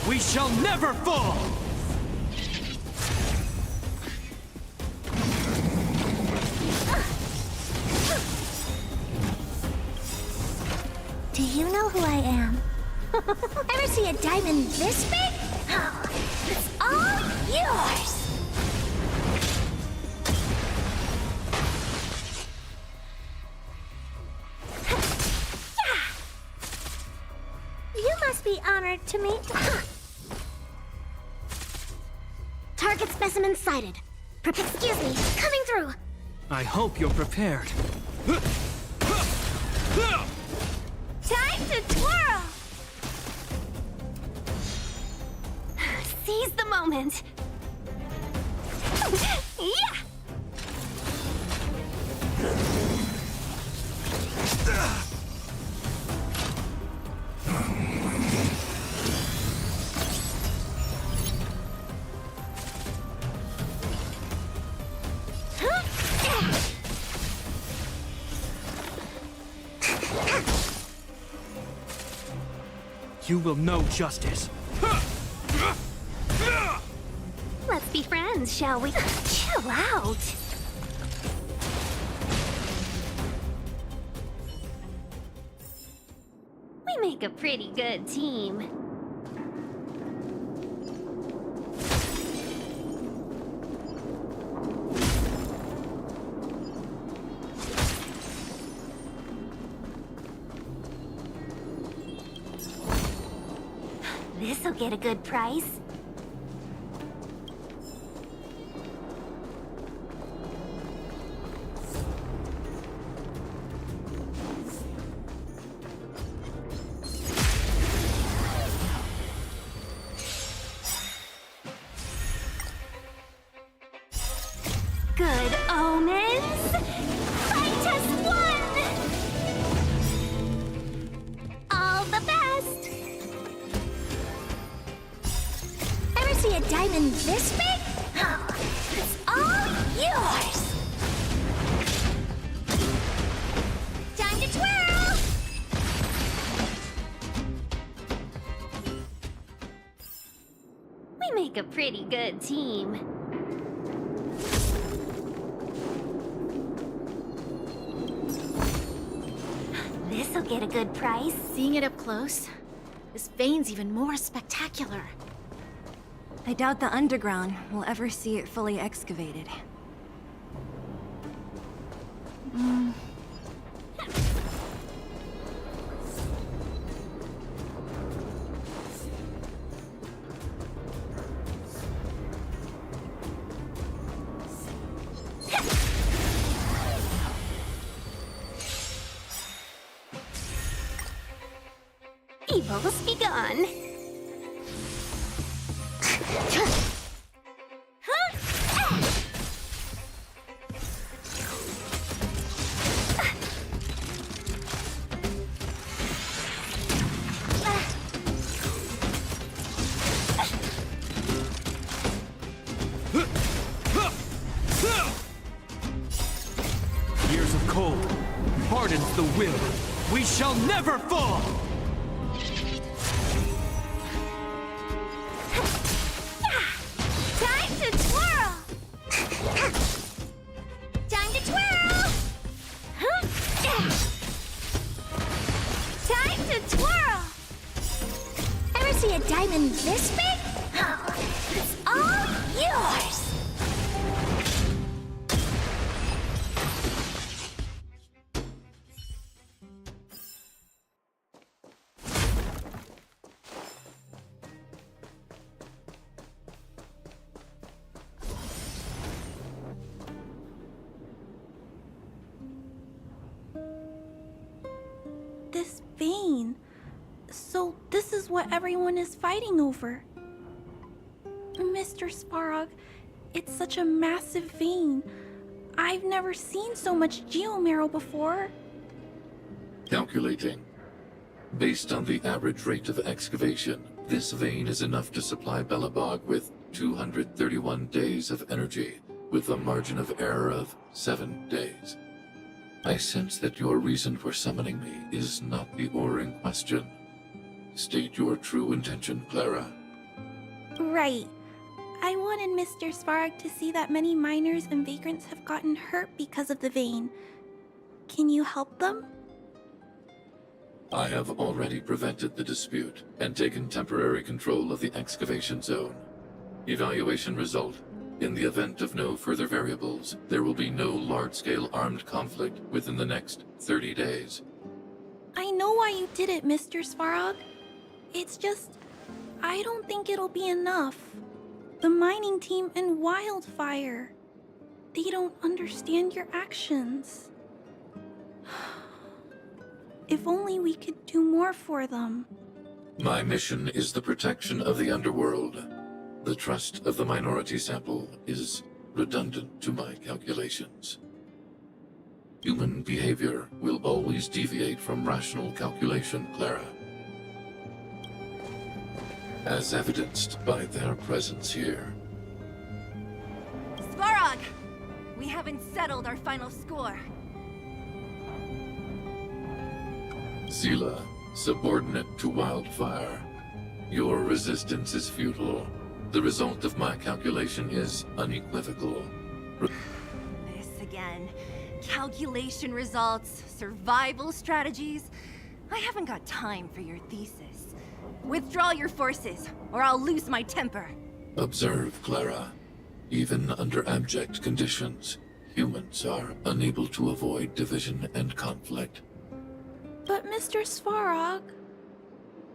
We shall never fall! Do you know who I am? Ever see a diamond this big? Oh, it's all yours! You must be honored to meet— Target specimen sighted. Excuse me, coming through. I hope you're prepared. Time to twirl! Seize the moment. Yeah! You will know justice. Let's be friends, shall we? Chill out. We make a pretty good team. This'll get a good price. Good omens! Fight us one! All the best! Ever see a diamond this big? Oh, it's all yours! Time to twirl! We make a pretty good team. This'll get a good price. Seeing it up close, this vein's even more spectacular. I doubt the underground will ever see it fully excavated. Evils be gone. Years of cold hardens the will. We shall never fall! Time to twirl! Time to twirl! Time to twirl! Ever see a diamond this big? It's all yours! This vein. So this is what everyone is fighting over. Mr. Svarog, it's such a massive vein. I've never seen so much geomarrow before. Calculating. Based on the average rate of excavation, this vein is enough to supply Belobog with 231 days of energy, with a margin of error of 7 days. I sense that your reason for summoning me is not the ore in question. State your true intention, Clara. Right. I wanted Mr. Svarog to see that many miners and vagrants have gotten hurt because of the vein. Can you help them? I have already prevented the dispute and taken temporary control of the excavation zone. Evaluation result. In the event of no further variables, there will be no large-scale armed conflict within the next 30 days. I know why you did it, Mr. Svarog. It's just, I don't think it'll be enough. The mining team and Wildfire, they don't understand your actions. If only we could do more for them. My mission is the protection of the underworld. The trust of the minority sample is redundant to my calculations. Human behavior will always deviate from rational calculation, Clara. As evidenced by their presence here. Svarog! We haven't settled our final score. Seela, subordinate to Wildfire. Your resistance is futile. The result of my calculation is unequivocal. This again. Calculation results, survival strategies. I haven't got time for your thesis. Withdraw your forces, or I'll lose my temper. Observe, Clara. Even under abject conditions, humans are unable to avoid division and conflict. But Mr. Svarog...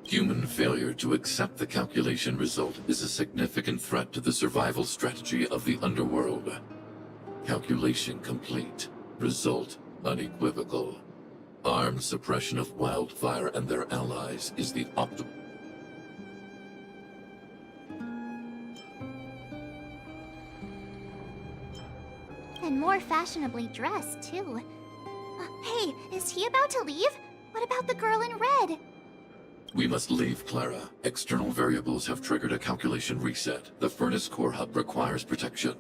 Human failure to accept the calculation result is a significant threat to the survival strategy of the underworld. Calculation complete. Result unequivocal. Armed suppression of Wildfire and their allies is the optimal. And more fashionably dressed, too. Hey, is he about to leave? What about the girl in red? We must leave, Clara. External variables have triggered a calculation reset. The furnace core hub requires protection.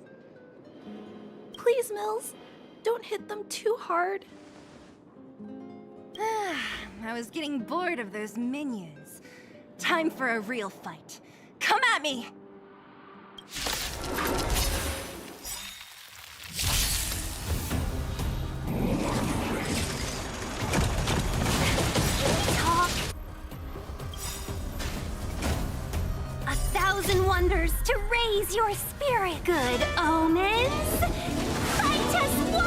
Please, Mills, don't hit them too hard. I was getting bored of those minions. Time for a real fight. Come at me! prayers to raise your spirit. Good omens. Scientist 1!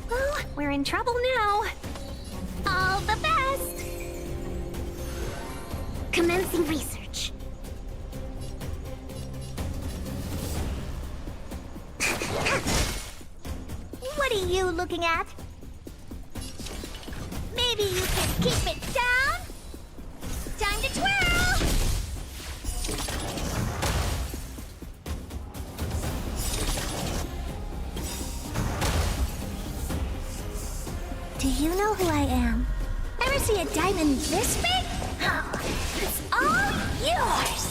Well, we're in trouble now. All the best. Commencing research. What are you looking at? Maybe you can keep it down? Time to twirl! Do you know who I am? Ever see a diamond this big? Oh, it's all yours!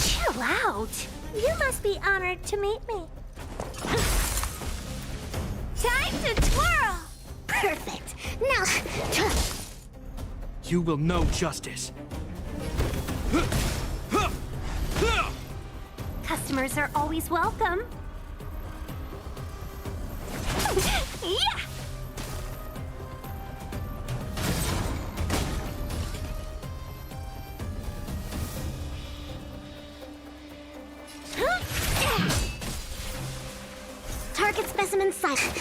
Chill out. You must be honored to meet me. Time to twirl! Perfect. Now... You will know justice. Customers are always welcome. Yeah! Target specimen sighted.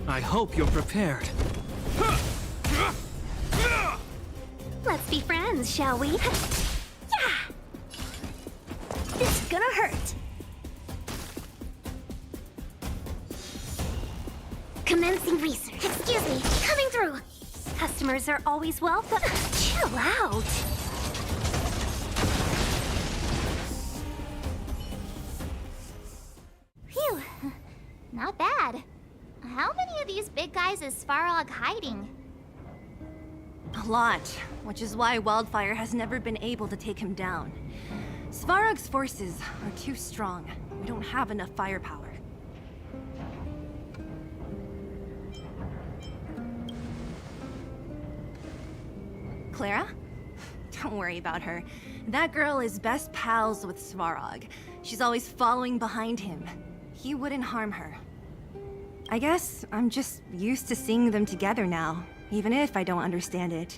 I hope you're prepared. Let's be friends, shall we? Yeah! This is gonna hurt. Commencing research. Excuse me, coming through. Customers are always welcome. Chill out. Phew, not bad. How many of these big guys is Svarog hiding? A lot, which is why Wildfire has never been able to take him down. Svarog's forces are too strong. We don't have enough firepower. Clara? Don't worry about her. That girl is best pals with Svarog. She's always following behind him. He wouldn't harm her. I guess I'm just used to seeing them together now, even if I don't understand it.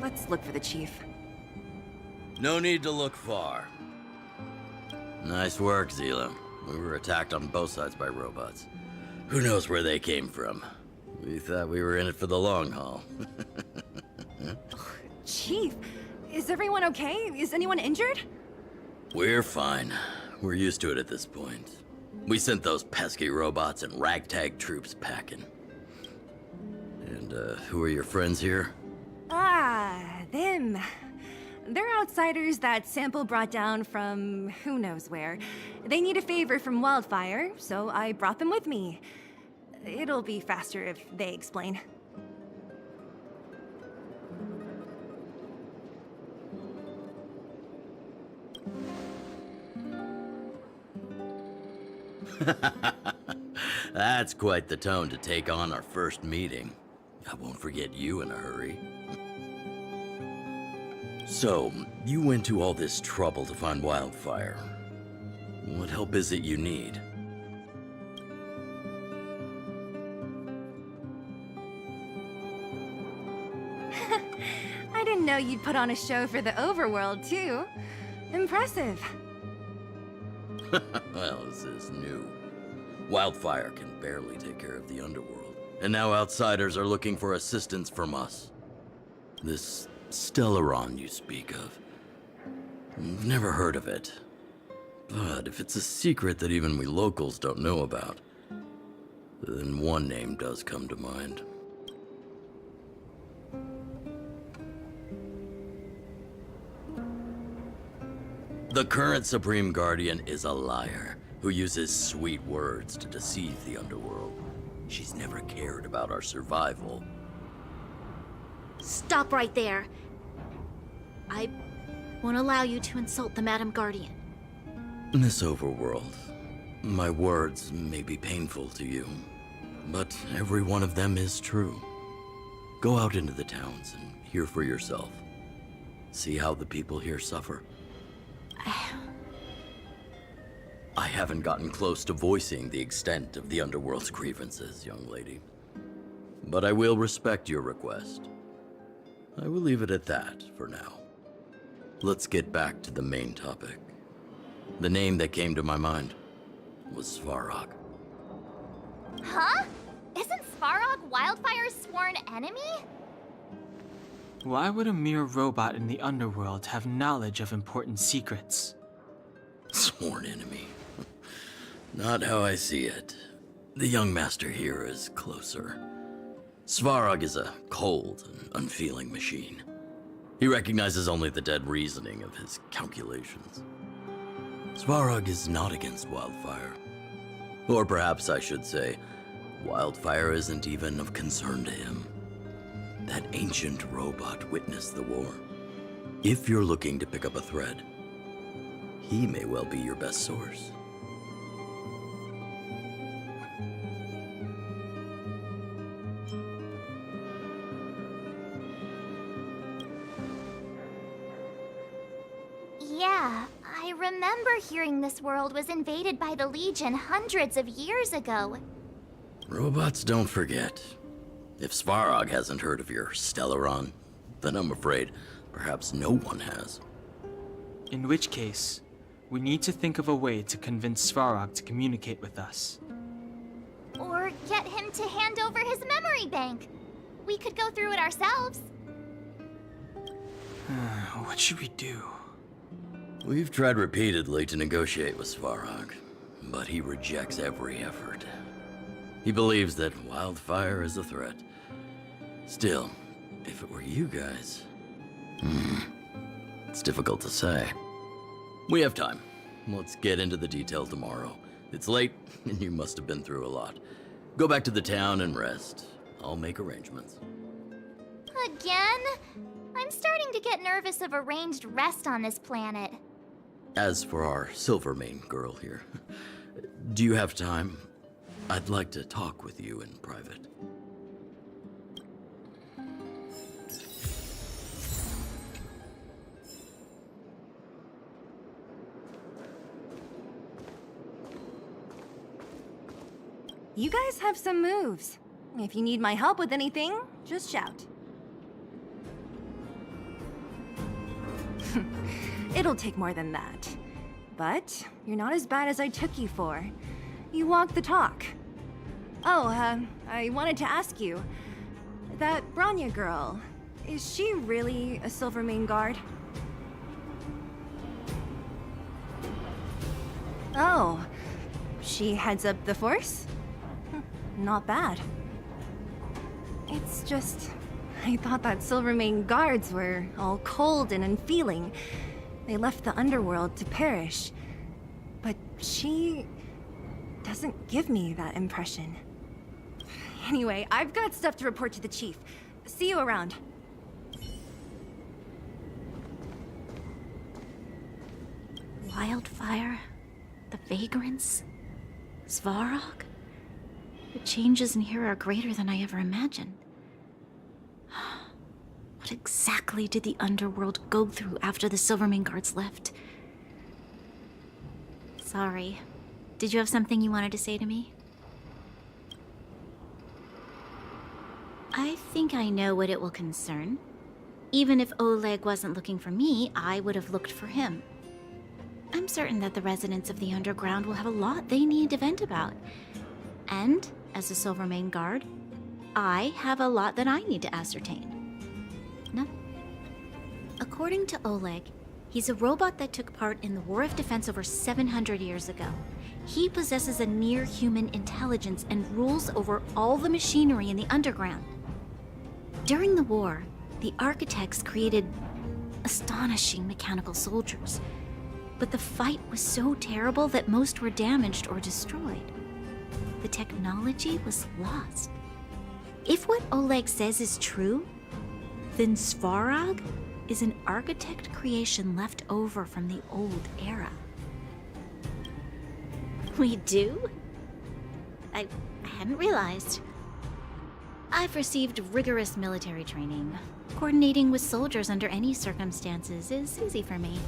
Let's look for the chief. No need to look far. Nice work, Zila. We were attacked on both sides by robots. Who knows where they came from? We thought we were in it for the long haul. Chief, is everyone okay? Is anyone injured? We're fine. We're used to it at this point. We sent those pesky robots and ragtag troops packing. And, who are your friends here? Ah, them. They're outsiders that Sample brought down from who knows where. They need a favor from Wildfire, so I brought them with me. It'll be faster if they explain. That's quite the tone to take on our first meeting. I won't forget you in a hurry. So, you went to all this trouble to find Wildfire. What help is it you need? I didn't know you'd put on a show for the overworld, too. Impressive. Well, this is new. Wildfire can barely take care of the underworld. And now outsiders are looking for assistance from us. This Stellaron you speak of. I've never heard of it. But if it's a secret that even we locals don't know about, then one name does come to mind. The current Supreme Guardian is a liar. who uses sweet words to deceive the underworld. She's never cared about our survival. Stop right there. I won't allow you to insult the Madam Guardian. In this overworld, my words may be painful to you, but every one of them is true. Go out into the towns and hear for yourself. See how the people here suffer. I haven't gotten close to voicing the extent of the underworld's grievances, young lady. But I will respect your request. I will leave it at that for now. Let's get back to the main topic. The name that came to my mind was Svarog. Huh? Isn't Svarog Wildfire's sworn enemy? Why would a mere robot in the underworld have knowledge of important secrets? Sworn enemy. Not how I see it. The young master here is closer. Svarog is a cold and unfeeling machine. He recognizes only the dead reasoning of his calculations. Svarog is not against Wildfire. Or perhaps I should say, Wildfire isn't even of concern to him. That ancient robot witnessed the war. If you're looking to pick up a thread, he may well be your best source. Yeah, I remember hearing this world was invaded by the Legion hundreds of years ago. Robots don't forget. If Svarog hasn't heard of your Stellaron, then I'm afraid perhaps no one has. In which case, we need to think of a way to convince Svarog to communicate with us. Or get him to hand over his memory bank. We could go through it ourselves. What should we do? We've tried repeatedly to negotiate with Svarog, but he rejects every effort. He believes that Wildfire is a threat. Still, if it were you guys... it's difficult to say. We have time. Let's get into the detail tomorrow. It's late, and you must have been through a lot. Go back to the town and rest. I'll make arrangements. Again? I'm starting to get nervous of arranged rest on this planet. As for our Silvermane girl here, do you have time? I'd like to talk with you in private. You guys have some moves. If you need my help with anything, just shout. It'll take more than that. But you're not as bad as I took you for. You walk the talk. Oh, I wanted to ask you. That Bronya girl, is she really a Silvermane guard? Oh, she heads up the force? Not bad. It's just... I thought that Silvermane guards were all cold and unfeeling. They left the underworld to perish. But she... doesn't give me that impression. Anyway, I've got stuff to report to the chief. See you around. Wildfire? The Vagrants? Svarog? The changes in here are greater than I ever imagined. What exactly did the underworld go through after the Silvermane guards left? Sorry. Did you have something you wanted to say to me? I think I know what it will concern. Even if Oleg wasn't looking for me, I would have looked for him. I'm certain that the residents of the underground will have a lot they need to vent about. And, as a Silvermane guard, I have a lot that I need to ascertain. No? According to Oleg, he's a robot that took part in the War of Defense over 700 years ago. He possesses a near-human intelligence and rules over all the machinery in the underground. During the war, the architects created astonishing mechanical soldiers. But the fight was so terrible that most were damaged or destroyed. The technology was lost. If what Oleg says is true, then Svarog is an architect creation left over from the old era. We do? I hadn't realized. I've received rigorous military training. Coordinating with soldiers under any circumstances is easy for me.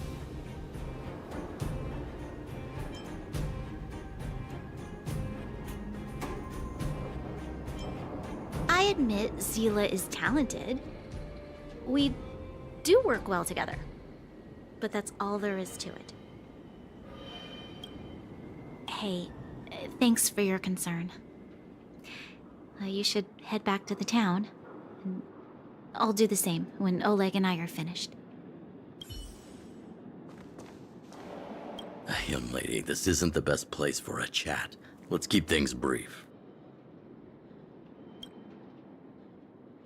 I admit Zila is talented. We do work well together. But that's all there is to it. Hey, thanks for your concern. You should head back to the town. And I'll do the same when Oleg and I are finished. Young lady, this isn't the best place for a chat. Let's keep things brief.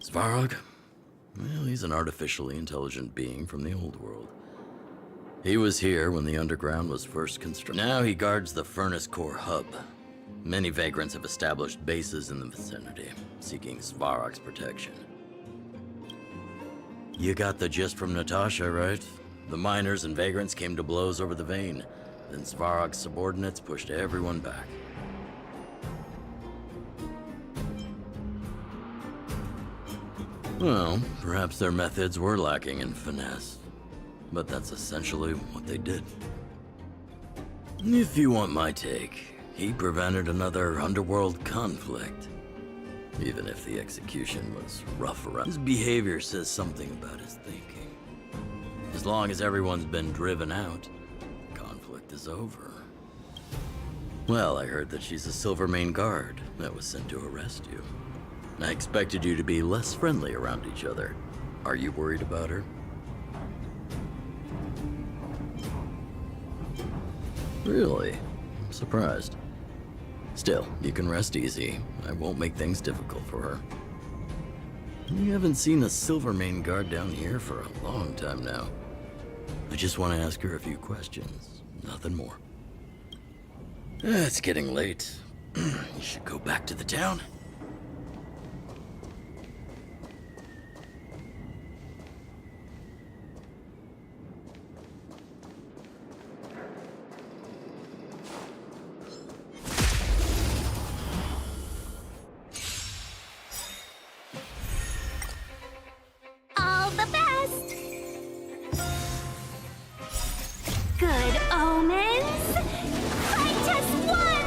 Svarog? Well, he's an artificially intelligent being from the old world. He was here when the underground was first constructed. Now he guards the Furnace Core hub. Many vagrants have established bases in the vicinity, seeking Svarog's protection. You got the gist from Natasha, right? The miners and vagrants came to blows over the vein. Then Svarog's subordinates pushed everyone back. Well, perhaps their methods were lacking in finesse. But that's essentially what they did. If you want my take, he prevented another underworld conflict. Even if the execution was rough around. His behavior says something about his thinking. As long as everyone's been driven out, the conflict is over. Well, I heard that she's a Silvermane guard that was sent to arrest you. I expected you to be less friendly around each other. Are you worried about her? Really? I'm surprised. Still, you can rest easy. I won't make things difficult for her. We haven't seen a Silvermane guard down here for a long time now. I just want to ask her a few questions. Nothing more. It's getting late. You should go back to the town. All the best! Good omens! I just won!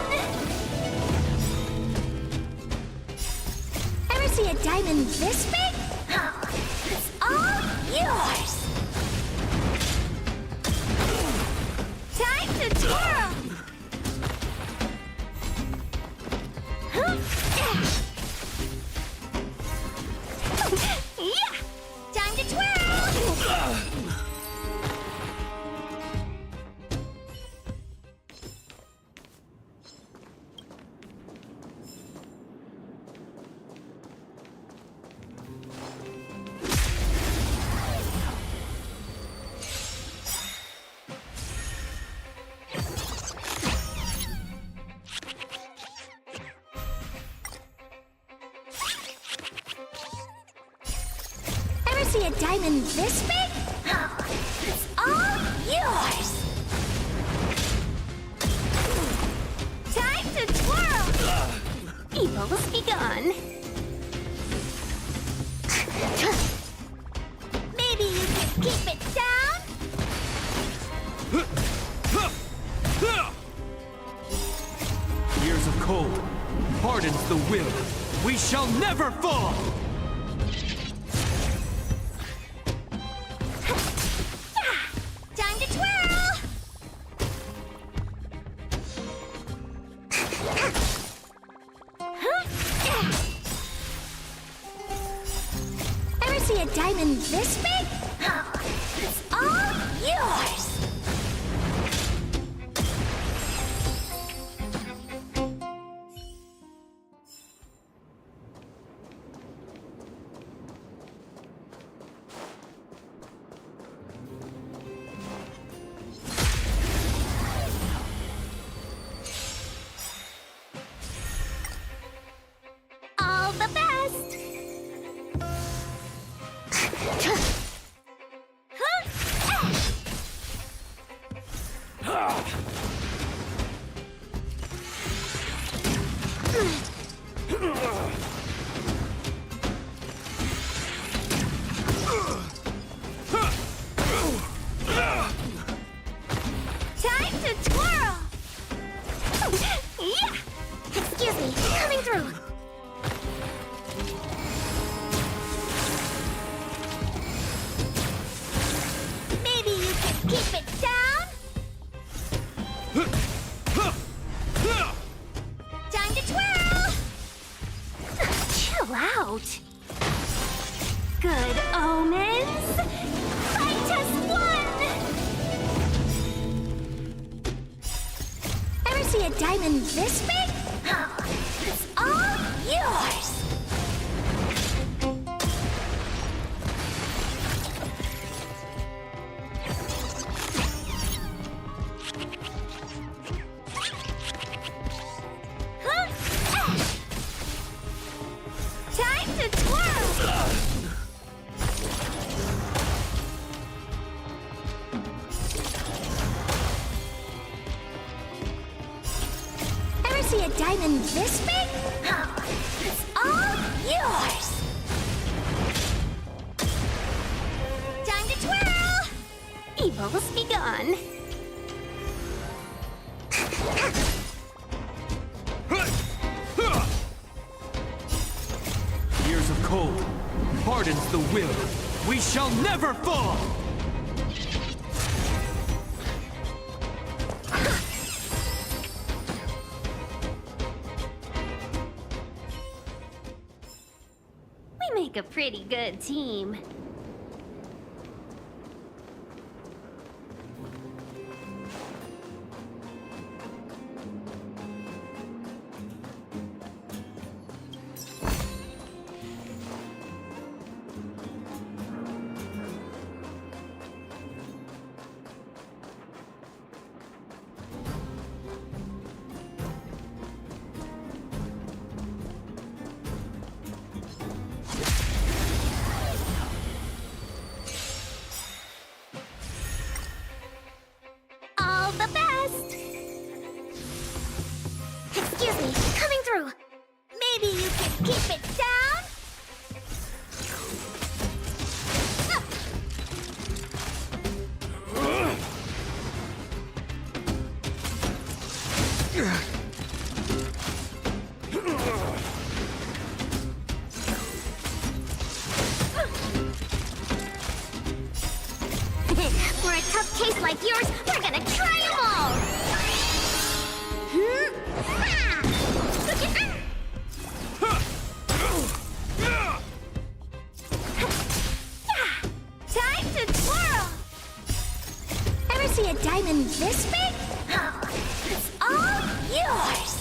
Ever see a diamond this big? Oh, it's all yours! Time to twirl! Yeah! Time to twirl! Ever see a diamond this big? Oh, it's all yours! Time to twirl! Evils be gone. Maybe you can keep it down? Years of cold hardens the will. We shall never fall! Time to twirl! Ever see a diamond this big? Oh, it's all yours! diamond this big? It's all yours! Time to twirl! Ever see a diamond this big? It's all yours! Time to twirl! Evils be gone. Years of cold hardens the will. We shall never fall! We make a pretty good team. All the best! Excuse me, coming through. Maybe you can keep it down? For a tough case like yours, we're gonna try 'em all! Time to twirl! Ever see a diamond this big? It's all yours!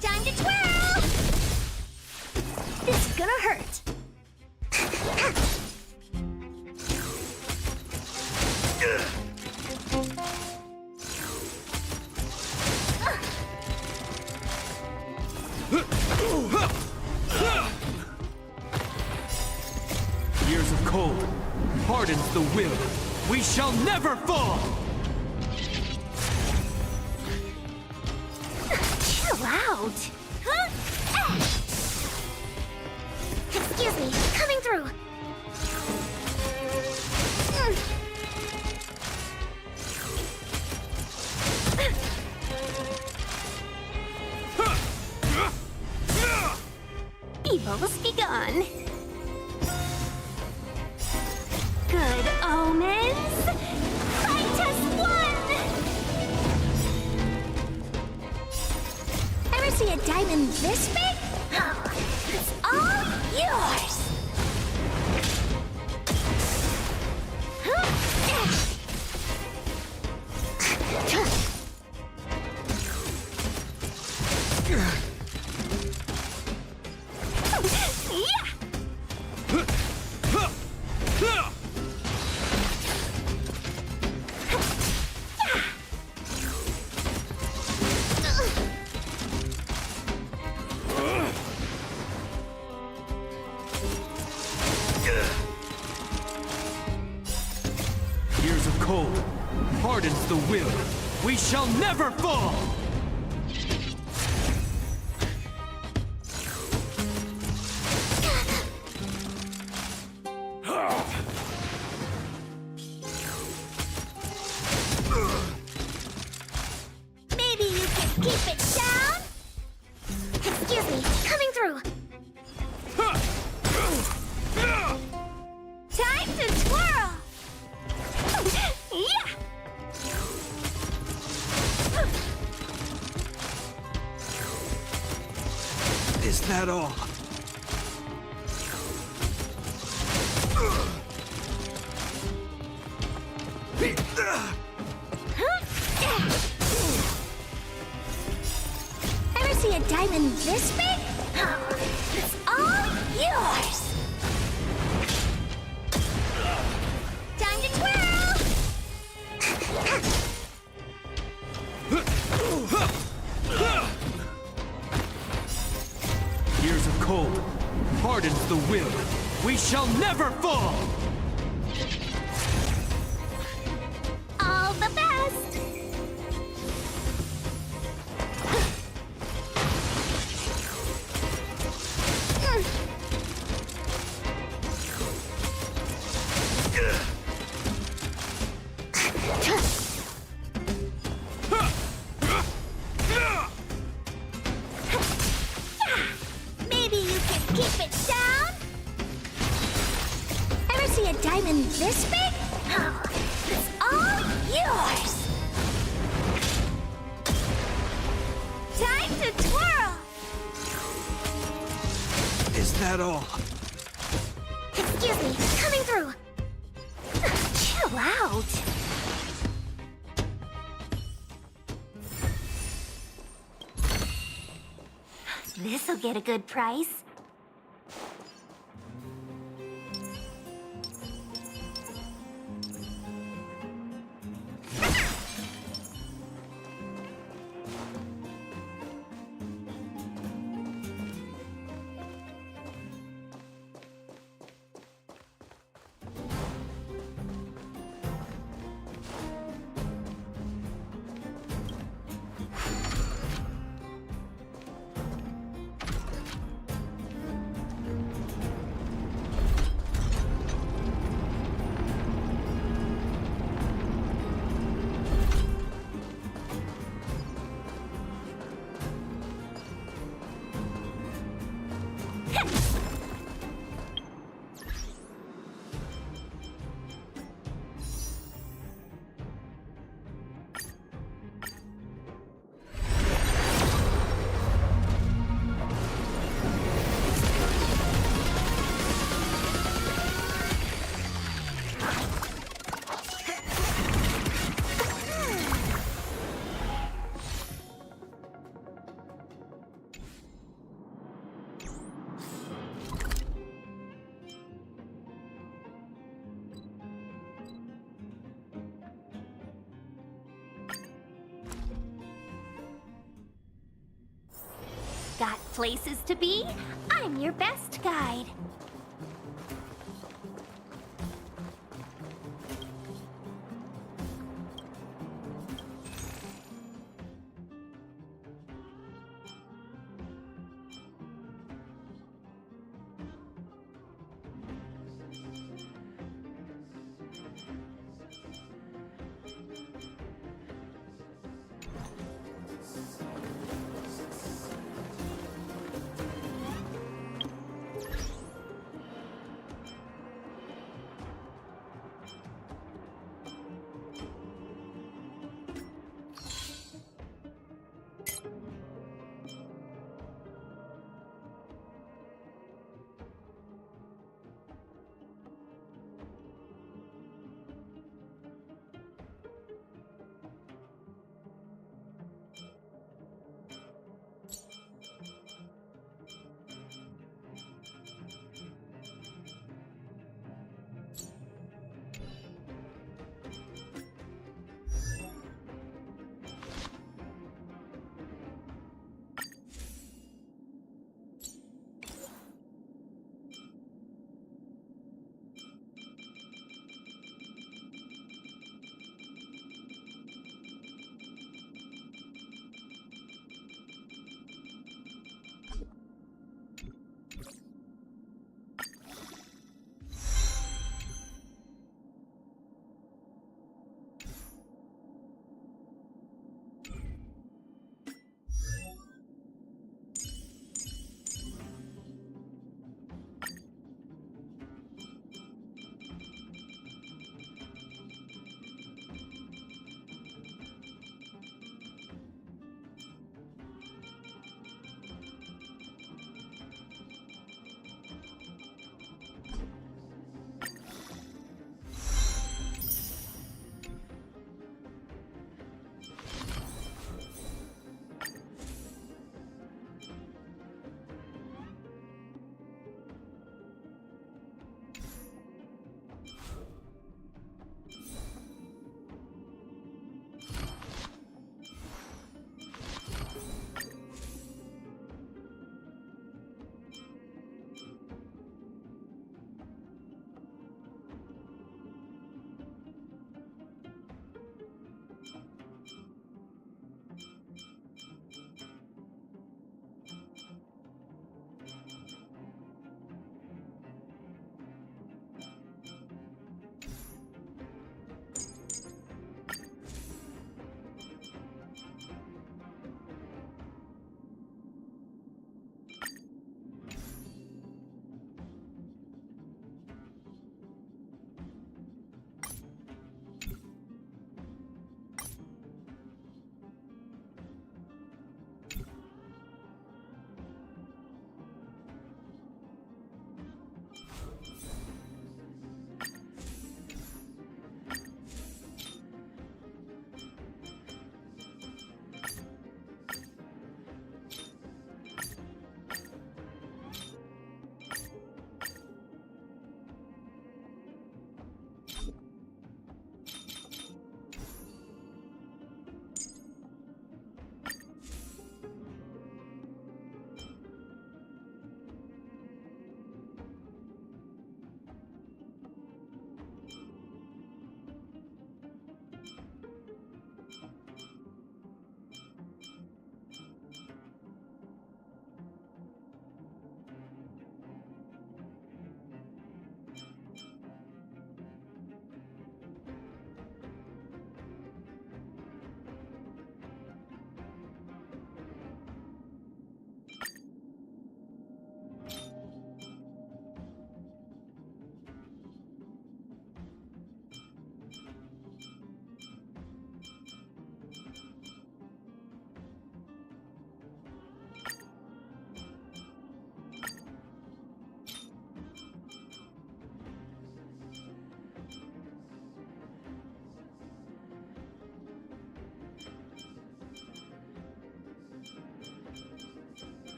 Time to twirl! This is gonna hurt. Years of cold hardens the will. We shall never fall! Chill out! Excuse me, coming through. Evils be gone. Good omens. Fight us one. Ever see a diamond this big? It's all yours. Years of cold hardens the will. We shall never fall! Maybe you can keep it down? Excuse me, coming through. Time to twirl! Yeah! Is that all? this big? It's all yours! Time to twirl! Years of cold hardens the will. We shall never fall! All the best! Maybe you can keep it down? Ever see a diamond this big? It's all yours! Time to twirl! Is that all? Excuse me, coming through! Chill out! This'll get a good price. Got places to be? I'm your best guide.